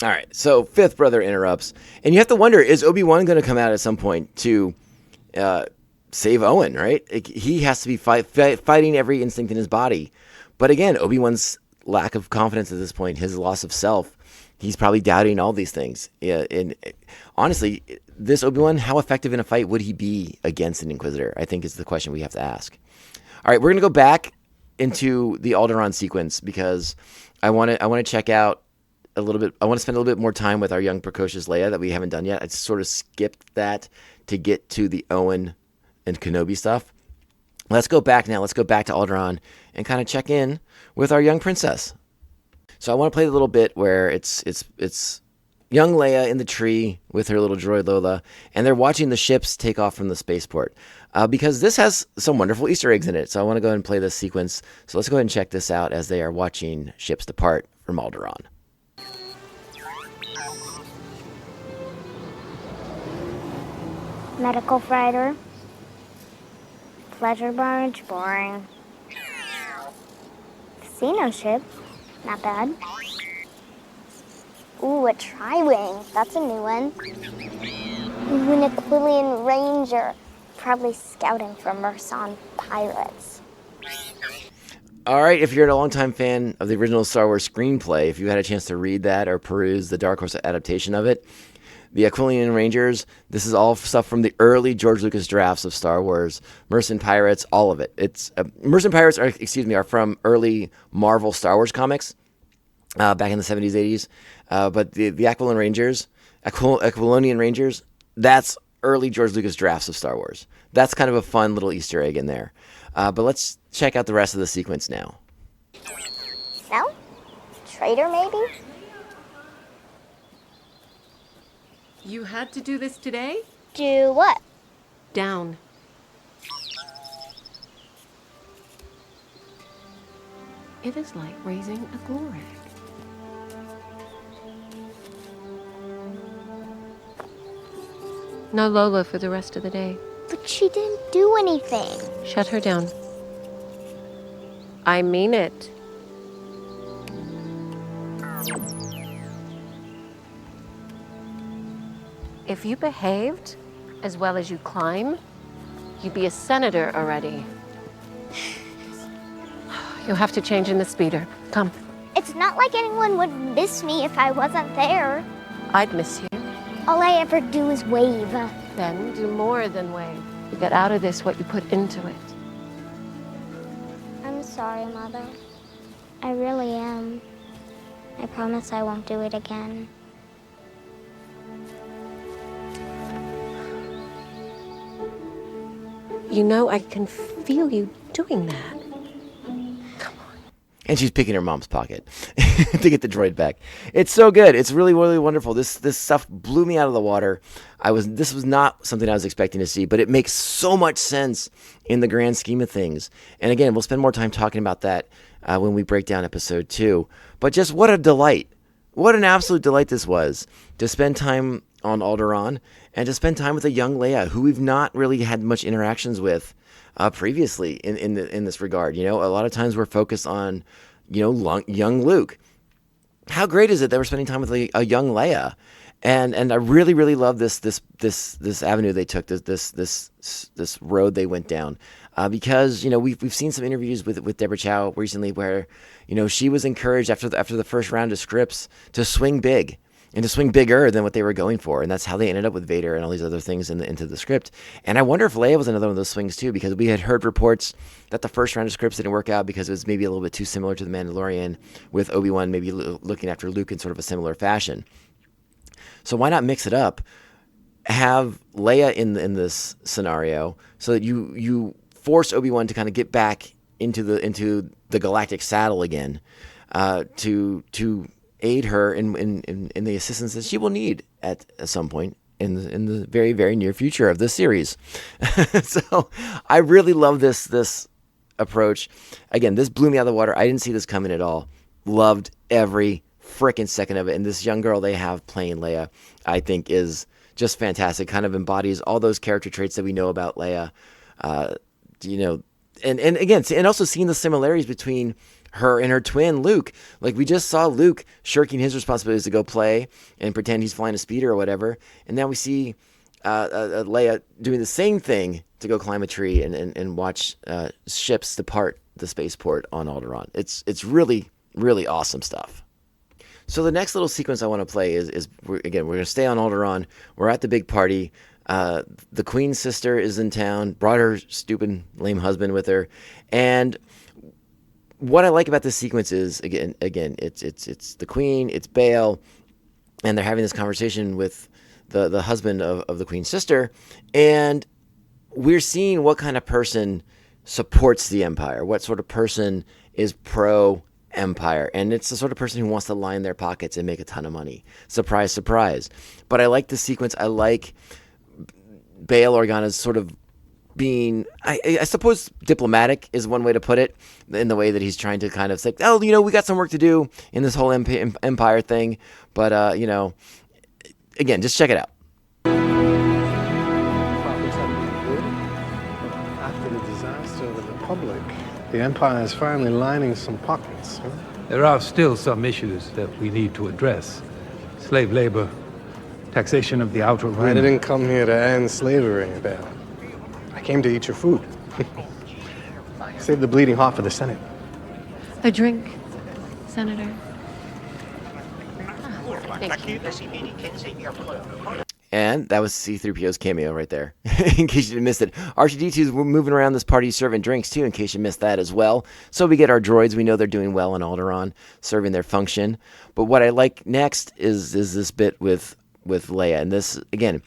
All right, so fifth brother interrupts, and you have to wonder, is Obi-Wan going to come out at some point to save Owen, right? He has to be fighting every instinct in his body. But again, Obi-Wan's lack of confidence at this point, his loss of self, he's probably doubting all these things. Yeah, and honestly, this Obi-Wan, how effective in a fight would he be against an Inquisitor? I think is the question we have to ask. All right, we're going to go back into the Alderaan sequence because I want to check out a little bit. I want to spend a little bit more time with our young precocious Leia that we haven't done yet. I sort of skipped that to get to the Owen and Kenobi stuff. Let's go back now. Let's go back to Alderaan and kind of check in with our young princess. So I want to play the little bit where it's young Leia in the tree with her little droid Lola, and they're watching the ships take off from the spaceport. Because this has some wonderful Easter eggs in it. So I want to go ahead and play this sequence. So let's go ahead and check this out as they are watching ships depart from Alderaan. Medical freighter. Pleasure barge, boring. Casino ship, not bad. Ooh, a tri-wing, that's a new one. Ooh, an Aquilian ranger, probably scouting for Mersan pirates. All right, if you're a longtime fan of the original Star Wars screenplay, if you had a chance to read that or peruse the Dark Horse adaptation of it, the Aquilian Rangers, this is all stuff from the early George Lucas drafts of Star Wars. Mercenary Pirates, all of it. It's Mercenary Pirates are from early Marvel Star Wars comics back in the 70s, 80s. But the Aquilian Rangers, that's early George Lucas drafts of Star Wars. That's kind of a fun little Easter egg in there. But let's check out the rest of the sequence now. No? Traitor, maybe? You had to do this today? Do what? Down. It is like raising a Glorak. No Lola for the rest of the day. But she didn't do anything. Shut her down. I mean it. If you behaved as well as you climb, you'd be a senator already. You'll have to change in the speeder. Come. It's not like anyone would miss me if I wasn't there. I'd miss you. All I ever do is wave. Then do more than wave. You get out of this what you put into it. I'm sorry, Mother. I really am. I promise I won't do it again. You know, I can feel you doing that. And she's picking her mom's pocket to get the droid back. It's so good. It's really, really wonderful. This stuff blew me out of the water. This was not something I was expecting to see, but it makes so much sense in the grand scheme of things. And again, we'll spend more time talking about that when we break down episode 2. But just what a delight. What an absolute delight this was to spend time on Alderaan and to spend time with a young Leia who we've not really had much interactions with previously in this regard. You know, a lot of times we're focused on, young Luke. How great is it that we're spending time with a young Leia? And I really, really love this avenue they took, this road they went down, because we've seen some interviews with Deborah Chow recently where she was encouraged after the first round of scripts to swing big and to swing bigger than what they were going for, and that's how they ended up with Vader and all these other things into the script. And I wonder if Leia was another one of those swings too, because we had heard reports that the first round of scripts didn't work out because it was maybe a little bit too similar to The Mandalorian, with Obi-Wan maybe looking after Luke in sort of a similar fashion. So why not mix it up? Have Leia in this scenario so that you force Obi-Wan to kind of get back into the galactic saddle again, to aid her in the assistance that she will need at some point in the very, very near future of this series. So I really love this approach. Again, this blew me out of the water. I didn't see this coming at all. Loved every freaking second of it. And this young girl they have playing Leia, I think, is just fantastic. Kind of embodies all those character traits that we know about Leia. And again, and also seeing the similarities between her and her twin, Luke. Like, we just saw Luke shirking his responsibilities to go play and pretend he's flying a speeder or whatever. And now we see Leia doing the same thing to go climb a tree and watch ships depart the spaceport on Alderaan. It's really, really awesome stuff. So the next little sequence I want to play is we're going to stay on Alderaan. We're at the big party. The Queen's sister is in town, brought her stupid, lame husband with her. And what I like about this sequence is, again, it's the Queen, it's Bail, and they're having this conversation with the husband of the Queen's sister, and we're seeing what kind of person supports the Empire, what sort of person is pro-Empire, and it's the sort of person who wants to line their pockets and make a ton of money. Surprise, surprise. But I like this sequence. I like Bail Organa's sort of being, I suppose, diplomatic is one way to put it, in the way that he's trying to kind of say, oh, we got some work to do in this whole empire thing. But, again, just check it out. After the disaster of the Republic, the Empire is finally lining some pockets. Huh? There are still some issues that we need to address. Slave labor, taxation of the outer rim. I didn't come here to end slavery, Bail. I came to eat your food. Save the bleeding heart for the Senate. A drink, Senator. Thank you. And that was C-3PO's cameo right there, in case you missed it. R2-D2's moving around this party serving drinks, too, in case you missed that as well. So we get our droids. We know they're doing well on Alderaan, serving their function. But what I like next is this bit with Leia. And this, again,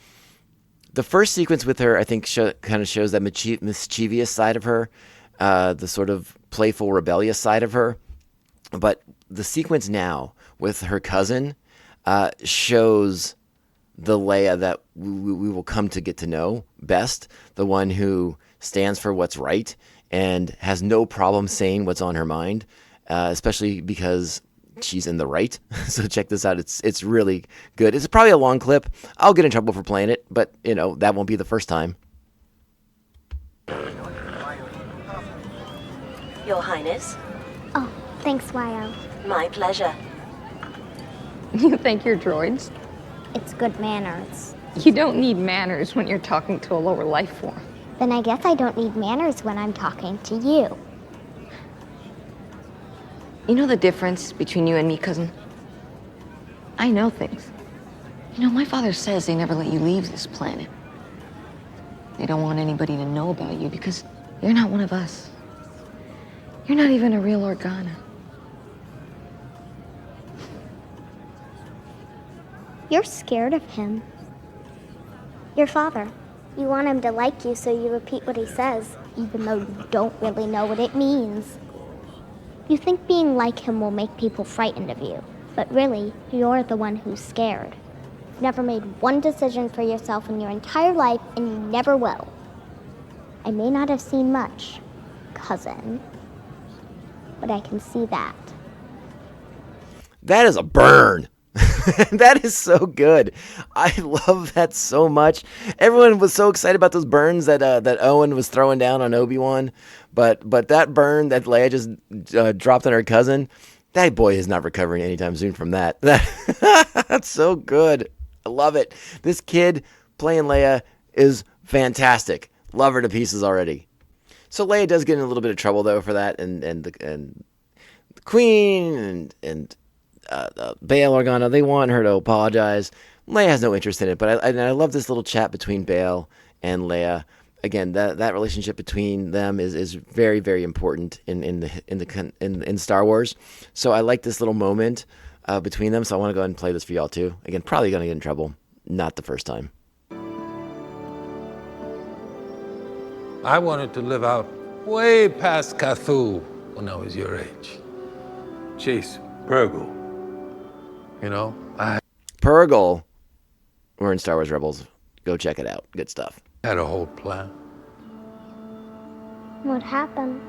the first sequence with her, I think, kind of shows that mischievous side of her, the sort of playful, rebellious side of her. But the sequence now with her cousin shows the Leia that we will come to get to know best, the one who stands for what's right and has no problem saying what's on her mind, especially because she's in the right. So check this out. It's really good. It's probably a long clip. I'll get in trouble for playing it, but that won't be the first time. Your Highness. Oh, thanks, Wyo. My pleasure. You think you're droids? It's good manners. You don't need manners when you're talking to a lower life form. Then I guess I don't need manners when I'm talking to you. You know the difference between you and me, cousin? I know things. My father says they never let you leave this planet. They don't want anybody to know about you because you're not one of us. You're not even a real Organa. You're scared of him. Your father. You want him to like you, so you repeat what he says, even though you don't really know what it means. You think being like him will make people frightened of you, but really, you're the one who's scared. You've never made one decision for yourself in your entire life, and you never will. I may not have seen much, cousin, but I can see that. That is a burn. That is so good. I love that so much. Everyone was so excited about those burns that Owen was throwing down on Obi-Wan, but that burn that Leia just dropped on her cousin, that boy is not recovering anytime soon from that. That's so good. I love it. This kid playing Leia is fantastic. Love her to pieces already. So Leia does get in a little bit of trouble though for that, and the Queen and Bail Organa, they want her to apologize. Leia has no interest in it, but I love this little chat between Bail and Leia. Again, that relationship between them is very, very important in Star Wars. So I like this little moment between them, so I want to go ahead and play this for y'all too. Again, probably going to get in trouble. Not the first time. I wanted to live out way past Cthulhu when I was your age. Chase Purgle. You know, Purgle. We're in Star Wars Rebels. Go check it out. Good stuff. had a whole plan. What happened?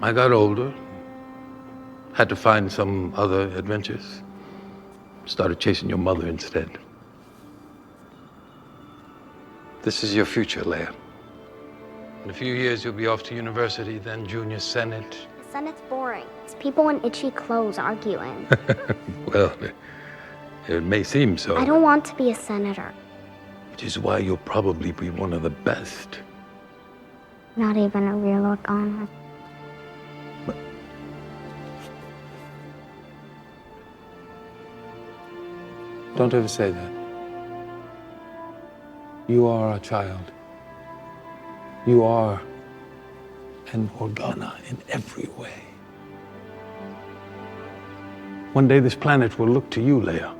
I got older. Had to find some other adventures. Started chasing your mother instead. This is your future, Leia. In a few years, you'll be off to university, then junior Senate. The Senate's boring. It's people in itchy clothes arguing. Well, it may seem so. I don't want to be a senator. Which is why you'll probably be one of the best. Not even a real Organa. Don't ever say that. You are a child. You are an Organa in every way. One day this planet will look to you, Leia.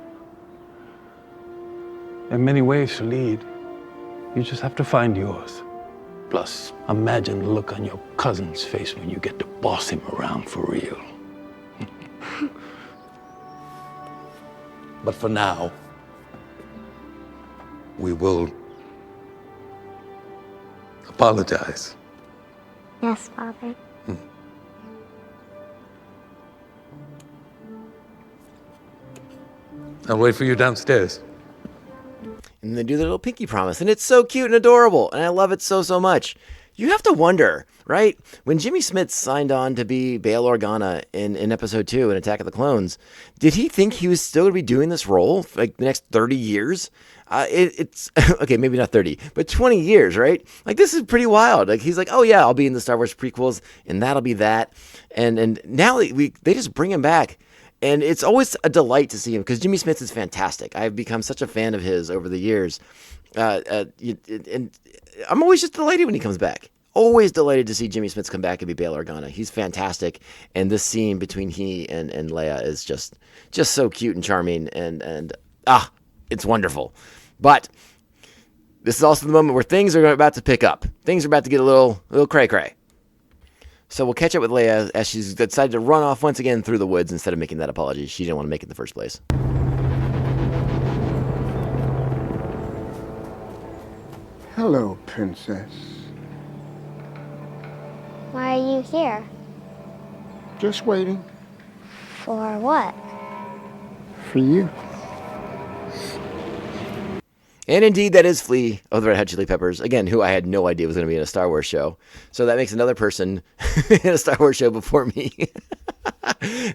There are many ways to lead. You just have to find yours. Plus, imagine the look on your cousin's face when you get to boss him around for real. But for now, we will apologize. Yes, Father. I'll wait for you downstairs. And they do the little pinky promise, and it's so cute and adorable, and I love it so, so much. You have to wonder, right? When Jimmy Smits signed on to be Bail Organa in Episode 2 in Attack of the Clones, did he think he was still going to be doing this role for like the next 30 years? It's, okay, maybe not 30, but 20 years, right? Like, this is pretty wild. Like, he's like, oh yeah, I'll be in the Star Wars prequels, and that'll be that. And now they just bring him back. And it's always a delight to see him because Jimmy Smits is fantastic. I've become such a fan of his over the years. And I'm always just delighted when he comes back. Always delighted to see Jimmy Smits come back and be Bail Organa. He's fantastic. And this scene between he and Leia is just so cute and charming. And it's wonderful. But this is also the moment where things are about to pick up. Things are about to get a little cray-cray. So we'll catch up with Leia as she's decided to run off once again through the woods instead of making that apology. She didn't want to make it in the first place. Hello, Princess. Why are you here? Just waiting For what? for you. And indeed, that is Flea of the Red Hot Chili Peppers, again, who I had no idea was going to be in a Star Wars show. So that makes another person in a Star Wars show before me.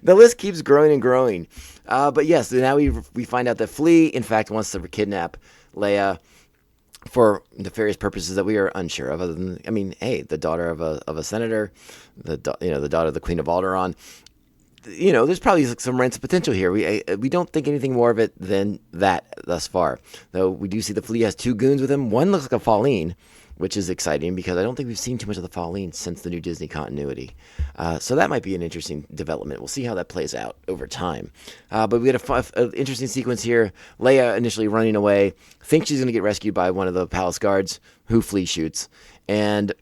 The list keeps growing and growing. But yes, now we find out that Flea, in fact, wants to kidnap Leia for nefarious purposes that we are unsure of. Other than, I mean, hey, the daughter of a senator, the daughter of the Queen of Alderaan. You know, there's probably some ransom potential here. We don't think anything more of it than that thus far. Though we do see the Flea has two goons with him. One looks like a Falleen, which is exciting because I don't think we've seen too much of the Falleen since the new Disney continuity. So that might be an interesting development. We'll see how that plays out over time. But we get an interesting sequence here. Leia initially running away, thinks she's going to get rescued by one of the palace guards, who Flea shoots. And,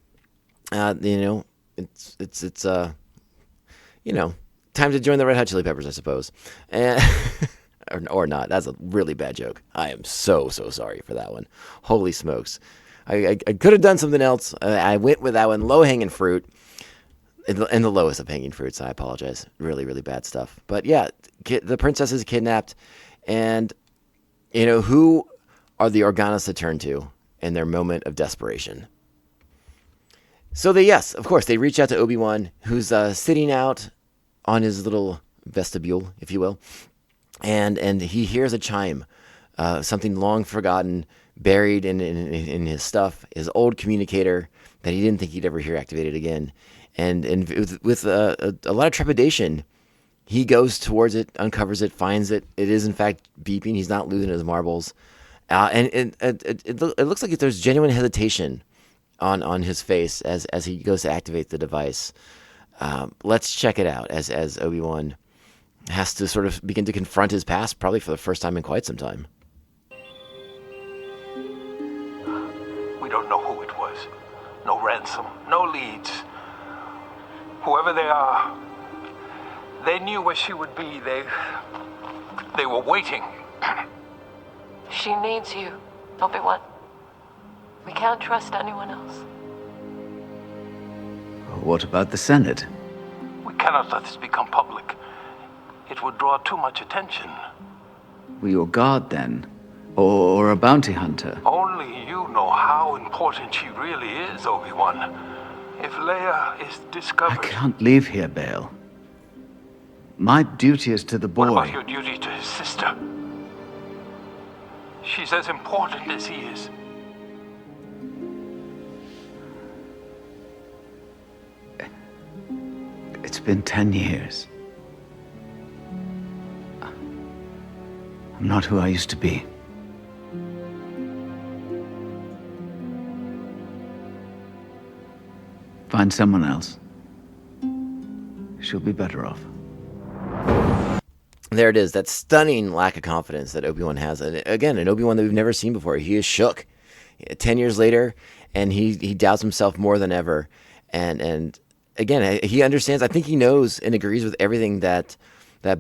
it's time to join the Red Hot Chili Peppers, I suppose. And or not. That's a really bad joke. I am so sorry for that one. Holy smokes. I could have done something else. I went with that one. Low-hanging fruit. And the lowest of hanging fruits. I apologize. Really, really bad stuff. But yeah, the princess is kidnapped. And, who are the Organas to turn to in their moment of desperation? So of course, they reach out to Obi-Wan, who's sitting out on his little vestibule, if you will, and he hears a chime, something long forgotten, buried in his stuff, his old communicator that he didn't think he'd ever hear activated again, and with a lot of trepidation, he goes towards it, uncovers it, finds it. It is in fact beeping. He's not losing his marbles, and it looks like there's genuine hesitation on his face as he goes to activate the device. Let's check it out as Obi-Wan has to sort of begin to confront his past, probably for the first time in quite some time. We don't know who it was. No ransom, no leads. Whoever they are, they knew where she would be. They were waiting. She needs you, Obi-Wan. We can't trust anyone else. What about the Senate? We cannot let this become public. It would draw too much attention. Were you a guard then? Or a bounty hunter? Only you know how important she really is, Obi-Wan. If Leia is discovered... I can't leave here, Bail. My duty is to the boy. What about your duty to his sister? She's as important as he is. It's been 10 years. I'm not who I used to be. Find someone else. She'll be better off. There it is, that stunning lack of confidence that Obi-Wan has. And again, an Obi-Wan that we've never seen before. He is shook 10 years later, and he doubts himself more than ever. And again, he understands, I think he knows and agrees with everything that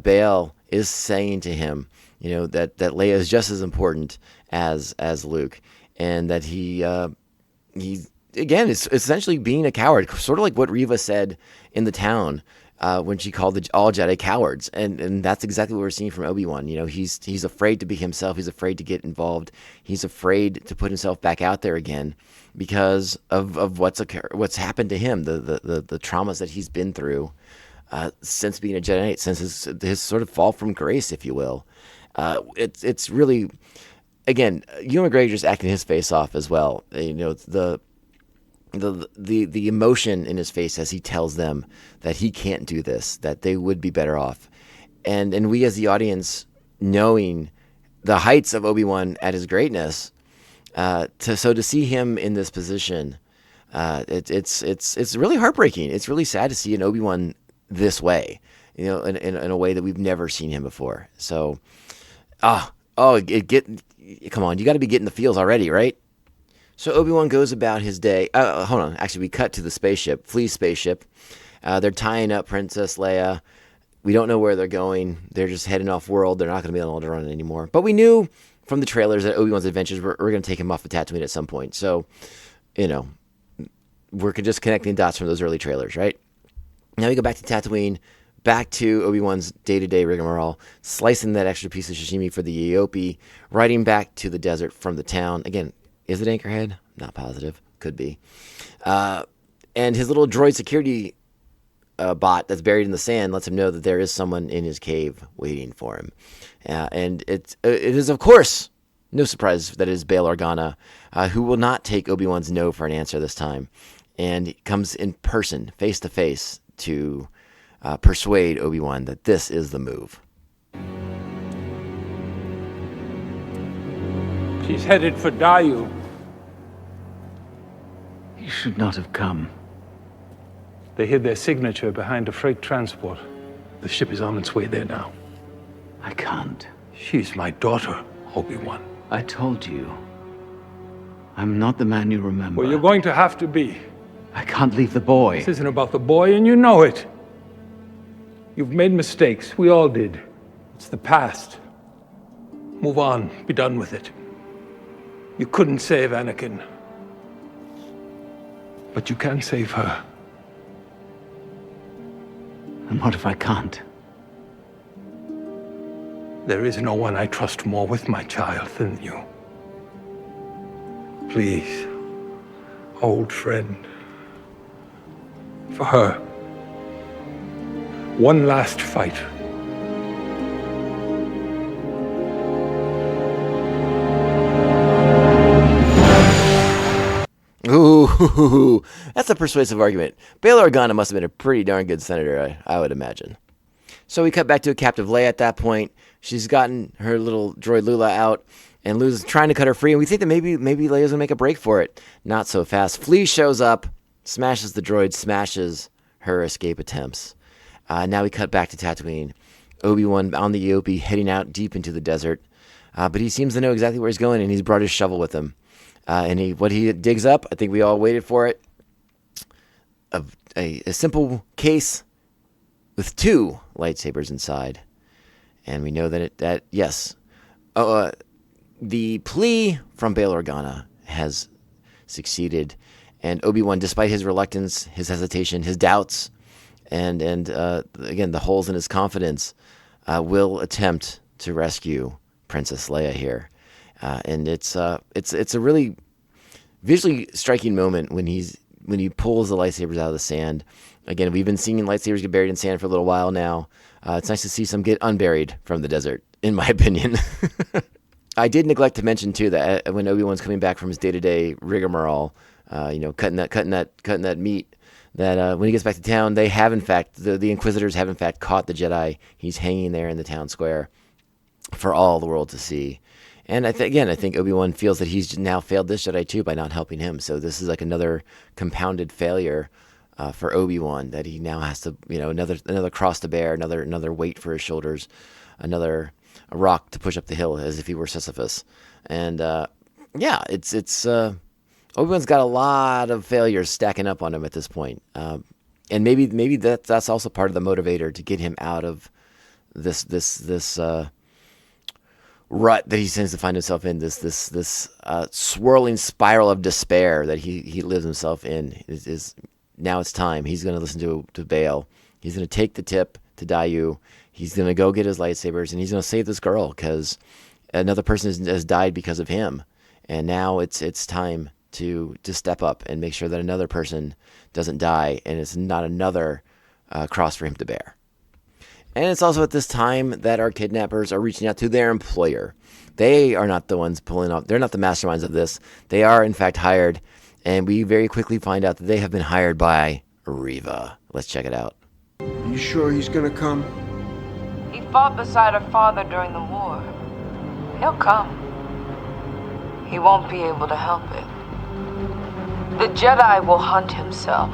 Bail is saying to him. You know, that Leia is just as important as Luke. And that he again, is essentially being a coward, sort of like what Reva said in the town when she called all Jedi cowards, and that's exactly what we're seeing from Obi-Wan. You know, he's afraid to be himself. He's afraid to get involved. He's afraid to put himself back out there again because of what's happened to him, the traumas that he's been through since being a Jedi Knight, since his sort of fall from grace, if you will. It's really, again, Ewan McGregor's acting his face off as well. You know, the emotion in his face as he tells them that he can't do this, that they would be better off. And we as the audience, knowing the heights of Obi-Wan at his greatness, to see him in this position, it's really heartbreaking. It's really sad to see an Obi-Wan this way, you know, in a way that we've never seen him before. So, come on, you got to be getting the feels already, right? So Obi-Wan goes about his day. Hold on. Actually, we cut to the spaceship, Flea's spaceship. They're tying up Princess Leia. We don't know where they're going. They're just heading off world. They're not going to be on Alderaan anymore. But we knew from the trailers that Obi-Wan's adventures were going to take him off of Tatooine at some point. So, you know, we're just connecting dots from those early trailers, right? Now we go back to Tatooine, back to Obi-Wan's day-to-day rigmarole, slicing that extra piece of sashimi for the Eope, riding back to the desert from the town. Again, is it Anchorhead? Not positive. Could be. And his little droid security bot that's buried in the sand lets him know that there is someone in his cave waiting for him. And it is, of course, no surprise that it is Bail Organa, who will not take Obi-Wan's no for an answer this time. And he comes in person, face-to-face, to persuade Obi-Wan that this is the move. She's headed for Dayu. You should not have come. They hid their signature behind a freight transport. The ship is on its way there now. I can't. She's my daughter, Obi-Wan. I told you. I'm not the man you remember. Well, you're going to have to be. I can't leave the boy. This isn't about the boy, and you know it. You've made mistakes. We all did. It's the past. Move on. Be done with it. You couldn't save Anakin. But you can save her. And what if I can't? There is no one I trust more with my child than you. Please, old friend. For her. One last fight. Ooh, that's a persuasive argument. Bail Organa must have been a pretty darn good senator, I would imagine. So we cut back to a captive Leia at that point. She's gotten her little droid Lula out, and Lu's trying to cut her free, and we think that maybe Leia's going to make a break for it. Not so fast. Flea shows up, smashes the droid, smashes her escape attempts. Now we cut back to Tatooine. Obi-Wan on the EOP heading out deep into the desert. But he seems to know exactly where he's going, and he's brought his shovel with him. And what he digs up, I think we all waited for it, a simple case with 2 lightsabers inside. And we know that yes, the plea from Bail Organa has succeeded. And Obi-Wan, despite his reluctance, his hesitation, his doubts, and again, the holes in his confidence, will attempt to rescue Princess Leia here. And it's a really visually striking moment when he pulls the lightsabers out of the sand. Again, we've been seeing lightsabers get buried in sand for a little while now. It's nice to see some get unburied from the desert, in my opinion. I did neglect to mention too that when Obi-Wan's coming back from his day-to-day rigmarole, cutting that meat, that when he gets back to town, they have in fact the Inquisitors have in fact caught the Jedi. He's hanging there in the town square for all the world to see. And I think Obi-Wan feels that he's now failed this Jedi too by not helping him. So this is like another compounded failure for Obi-Wan, that he now has to, another cross to bear, another weight for his shoulders, another rock to push up the hill, as if he were Sisyphus. And it's Obi-Wan's got a lot of failures stacking up on him at this point. And maybe that's also part of the motivator to get him out of this rut that he tends to find himself in, this swirling spiral of despair that he lives himself in. Is now it's time. He's going to listen to Bail. He's going to take the tip to Dayu. He's going to go get his lightsabers, and he's going to save this girl because another person has died because of him. And now it's time to step up and make sure that another person doesn't die, and it's not another cross for him to bear. And it's also at this time that our kidnappers are reaching out to their employer. They are not the ones pulling off. They're not the masterminds of this. They are, in fact, hired. And we very quickly find out that they have been hired by Reva. Let's check it out. You sure he's gonna come? He fought beside her father during the war. He'll come. He won't be able to help it. The Jedi will hunt himself.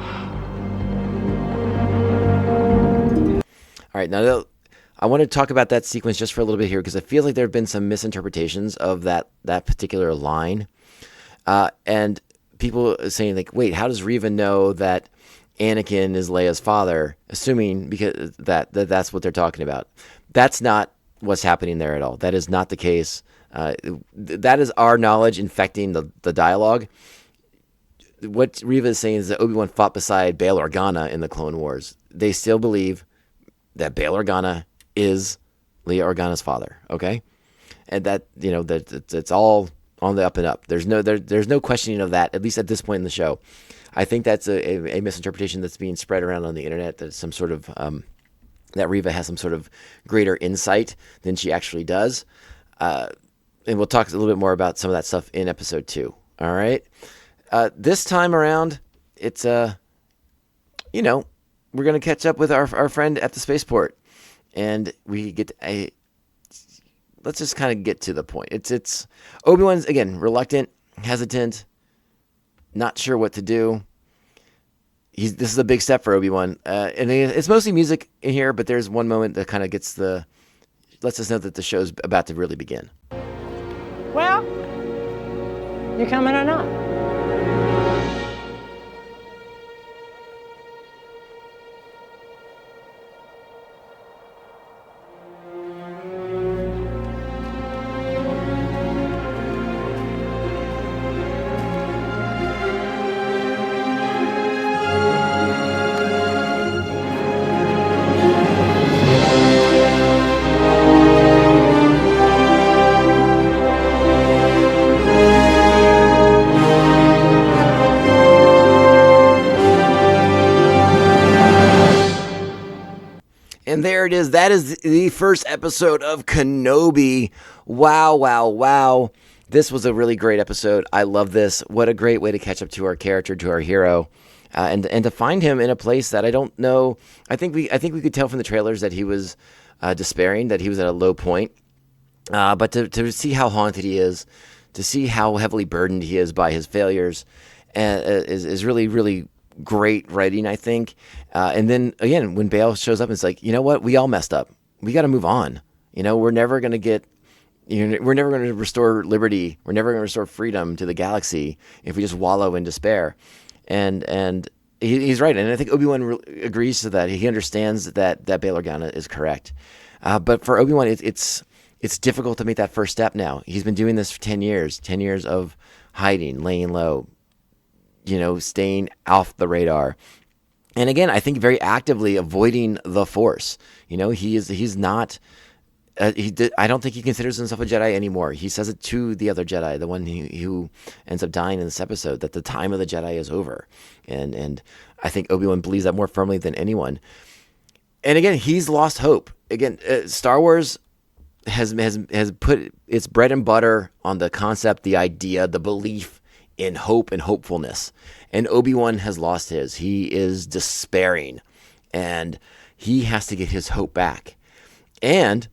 All right, now I want to talk about that sequence just for a little bit here, because I feel like there have been some misinterpretations of that particular line. And people are saying, like, wait, how does Reva know that Anakin is Leia's father, assuming because that's what they're talking about? That's not what's happening there at all. That is not the case. That is our knowledge infecting the dialogue. What Reva is saying is that Obi-Wan fought beside Bail Organa in the Clone Wars. They still believe that Bail Organa is Leia Organa's father, okay? And that, that it's all on the up and up. There's no questioning of that, at least at this point in the show. I think that's a misinterpretation that's being spread around on the internet, that some sort of that Reva has some sort of greater insight than she actually does. And we'll talk a little bit more about some of that stuff in episode 2. All right. This time around, it's we're going to catch up with our friend at the spaceport, and we get let's just kind of get to the point. It's Obi-Wan's, again, reluctant, hesitant, not sure what to do. This is a big step for Obi-Wan, and it's mostly music in here, but there's one moment that kind of lets us know that the show's about to really begin. Well, you coming or not? And there it is. That is the first episode of Kenobi. Wow, wow, wow. This was a really great episode. I love this. What a great way to catch up to our character, to our hero. And to find him in a place that I don't know. I think we could tell from the trailers that he was despairing, that he was at a low point. But to see how haunted he is, to see how heavily burdened he is by his failures, is really, really great writing, I think. And then again, when Bail shows up, it's like, you know what? We all messed up. we got to move on. We're never going to get, we're never going to restore liberty. We're never going to restore freedom to the galaxy if we just wallow in despair. And he's right. And I think Obi-Wan agrees to that. He understands that Bail Organa is correct. But for Obi-Wan, it's difficult to make that first step now. He's been doing this for 10 years of hiding, laying low, staying off the radar. And again, I think very actively avoiding the Force. He's not, I don't think he considers himself a Jedi anymore. He says it to the other Jedi, the one who ends up dying in this episode, that the time of the Jedi is over. And I think Obi-Wan believes that more firmly than anyone. And again, he's lost hope. Again, Star Wars has put its bread and butter on the concept, the idea, the belief in hope and hopefulness. And Obi-Wan has lost his. He is despairing. And he has to get his hope back. And,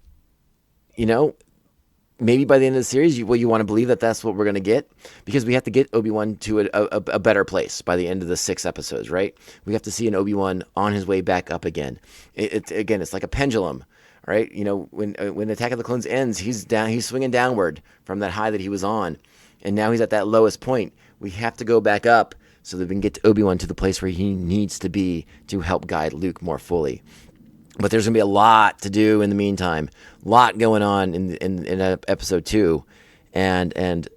maybe by the end of the series, you want to believe that that's what we're going to get, because we have to get Obi-Wan to a better place by the end of the 6 episodes, right? We have to see an Obi-Wan on his way back up again. It's like a pendulum, right? When Attack of the Clones ends, he's swinging downward from that high that he was on, and now he's at that lowest point. We have to go back up so that we can get Obi-Wan to the place where he needs to be to help guide Luke more fully. But there's going to be a lot to do in the meantime. A lot going on in episode 2. And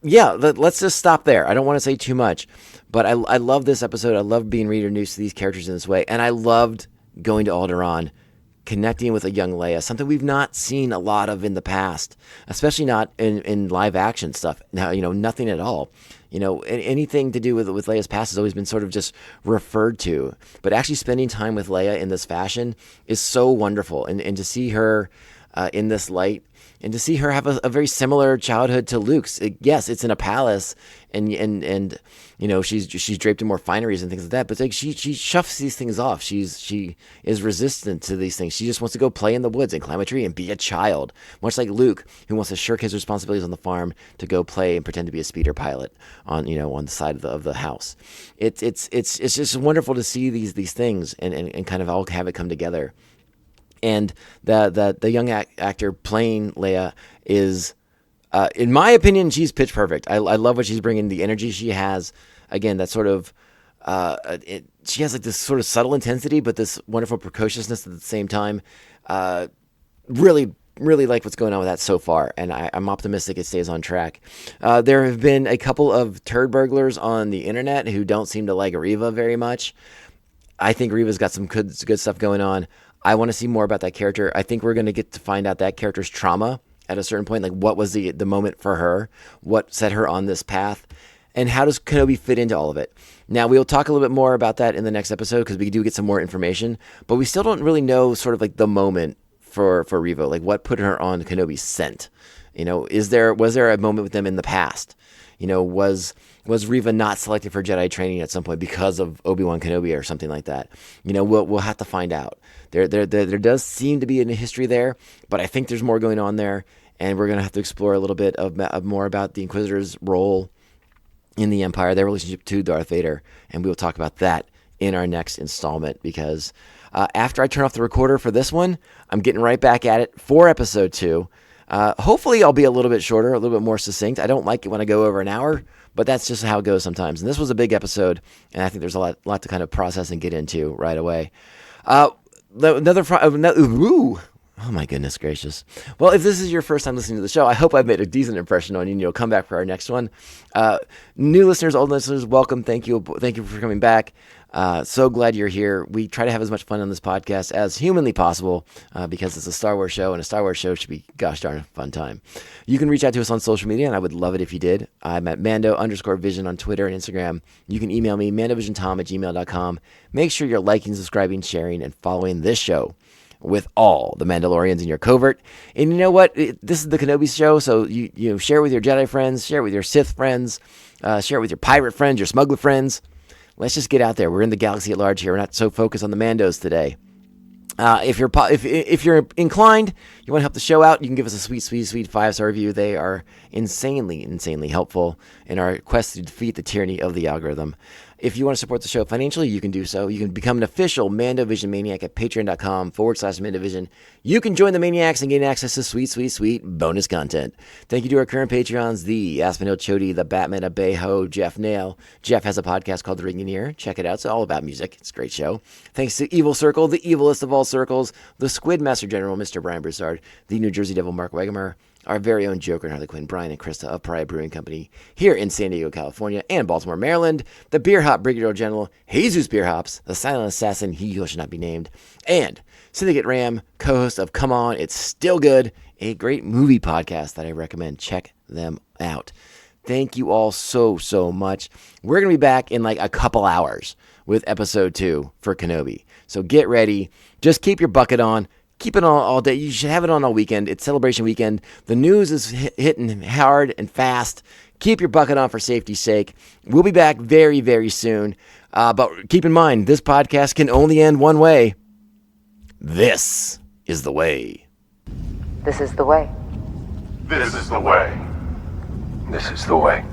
yeah, let's just stop there. I don't want to say too much. But I love this episode. I love being reintroduced to these characters in this way. And I loved going to Alderaan, connecting with a young Leia, something we've not seen a lot of in the past, especially not in live action stuff. Now, nothing at all. Anything to do with Leia's past has always been sort of just referred to. But actually spending time with Leia in this fashion is so wonderful. And to see her in this light, and to see her have a very similar childhood to Luke's. Yes, it's in a palace, and she's draped in more fineries and things like that. But she shuffles these things off. She is resistant to these things. She just wants to go play in the woods and climb a tree and be a child, much like Luke, who wants to shirk his responsibilities on the farm to go play and pretend to be a speeder pilot on the side of the house. It's just wonderful to see these things and kind of all have it come together. And the young actor playing Leia is, in my opinion, she's pitch perfect. I love what she's bringing, the energy she has. Again, that sort of, she has like this sort of subtle intensity, but this wonderful precociousness at the same time. Really like what's going on with that so far, and I'm optimistic it stays on track. There have been a couple of turd burglars on the internet who don't seem to like Reva very much. I think Reva's got some good stuff going on. I want to see more about that character. I think we're going to get to find out that character's trauma at a certain point. Like, what was the moment for her? What set her on this path? And how does Kenobi fit into all of it? Now, we'll talk a little bit more about that in the next episode, because we do get some more information. But we still don't really know sort of like the moment for Reva. Like, what put her on Kenobi's scent? Was there a moment with them in the past? Was Reva not selected for Jedi training at some point because of Obi-Wan Kenobi or something like that? We'll have to find out. There does seem to be a history there, but I think there's more going on there, and we're going to have to explore a little bit of more about the Inquisitor's role in the Empire, their relationship to Darth Vader, and we will talk about that in our next installment, because after I turn off the recorder for this one, I'm getting right back at it for episode 2. Hopefully I'll be a little bit shorter, a little bit more succinct. I don't like it when I go over an hour, but that's just how it goes sometimes. And this was a big episode, and I think there's a lot to kind of process and get into right away. Oh my goodness gracious. Well, if this is your first time listening to the show, I hope I've made a decent impression on you, and you'll come back for our next one. New listeners, old listeners, welcome. Thank you for coming back. So glad you're here. We try to have as much fun on this podcast as humanly possible, because it's a Star Wars show, and a Star Wars show should be gosh darn fun time. You can reach out to us on social media, and I would love it if you did. I'm at Mando_Vision on Twitter and Instagram. You can email me, mandovisiontom@gmail.com. Make sure you're liking, subscribing, sharing, and following this show with all the Mandalorians in your covert. And you know what? This is the Kenobi show, so you share it with your Jedi friends, share it with your Sith friends, share it with your pirate friends, your smuggler friends. Let's just get out there. We're in the galaxy at large here. We're not so focused on the Mandos today. If you're inclined, you want to help the show out, you can give us a sweet 5-star review. They are insanely helpful in our quest to defeat the tyranny of the algorithm. If you want to support the show financially, you can do so. You can become an official Mandovision Maniac at patreon.com/Mandovision. You can join the Maniacs and gain access to sweet bonus content. Thank you to our current Patreons, the Aspen Hill Chody, the Batman Abejo, Jeff Nail. Jeff has a podcast called The Ringing Ear. Check it out. It's all about music. It's a great show. Thanks to Evil Circle, the evilest of all circles, the Squid Master General, Mr. Brian Broussard, the New Jersey Devil, Mark Wegemer, our very own Joker and Harley Quinn, Brian and Krista of Pariah Brewing Company here in San Diego, California, and Baltimore, Maryland, the Beer Hop Brigadier General, Jesus Beer Hops, the Silent Assassin, he who shall not be named, and Syndicate Ram, co-host of Come On, It's Still Good, a great movie podcast that I recommend. Check them out. Thank you all so much. We're going to be back in like a couple hours with episode 2 for Kenobi. So get ready. Just keep your bucket on. Keep it on all day. You should have it on all weekend. It's celebration weekend. The news is hitting hard and fast. Keep your bucket on for safety's sake. We'll be back very, very soon. But keep in mind, this podcast can only end one way. This is the way. This is the way. This is the way. This is the way.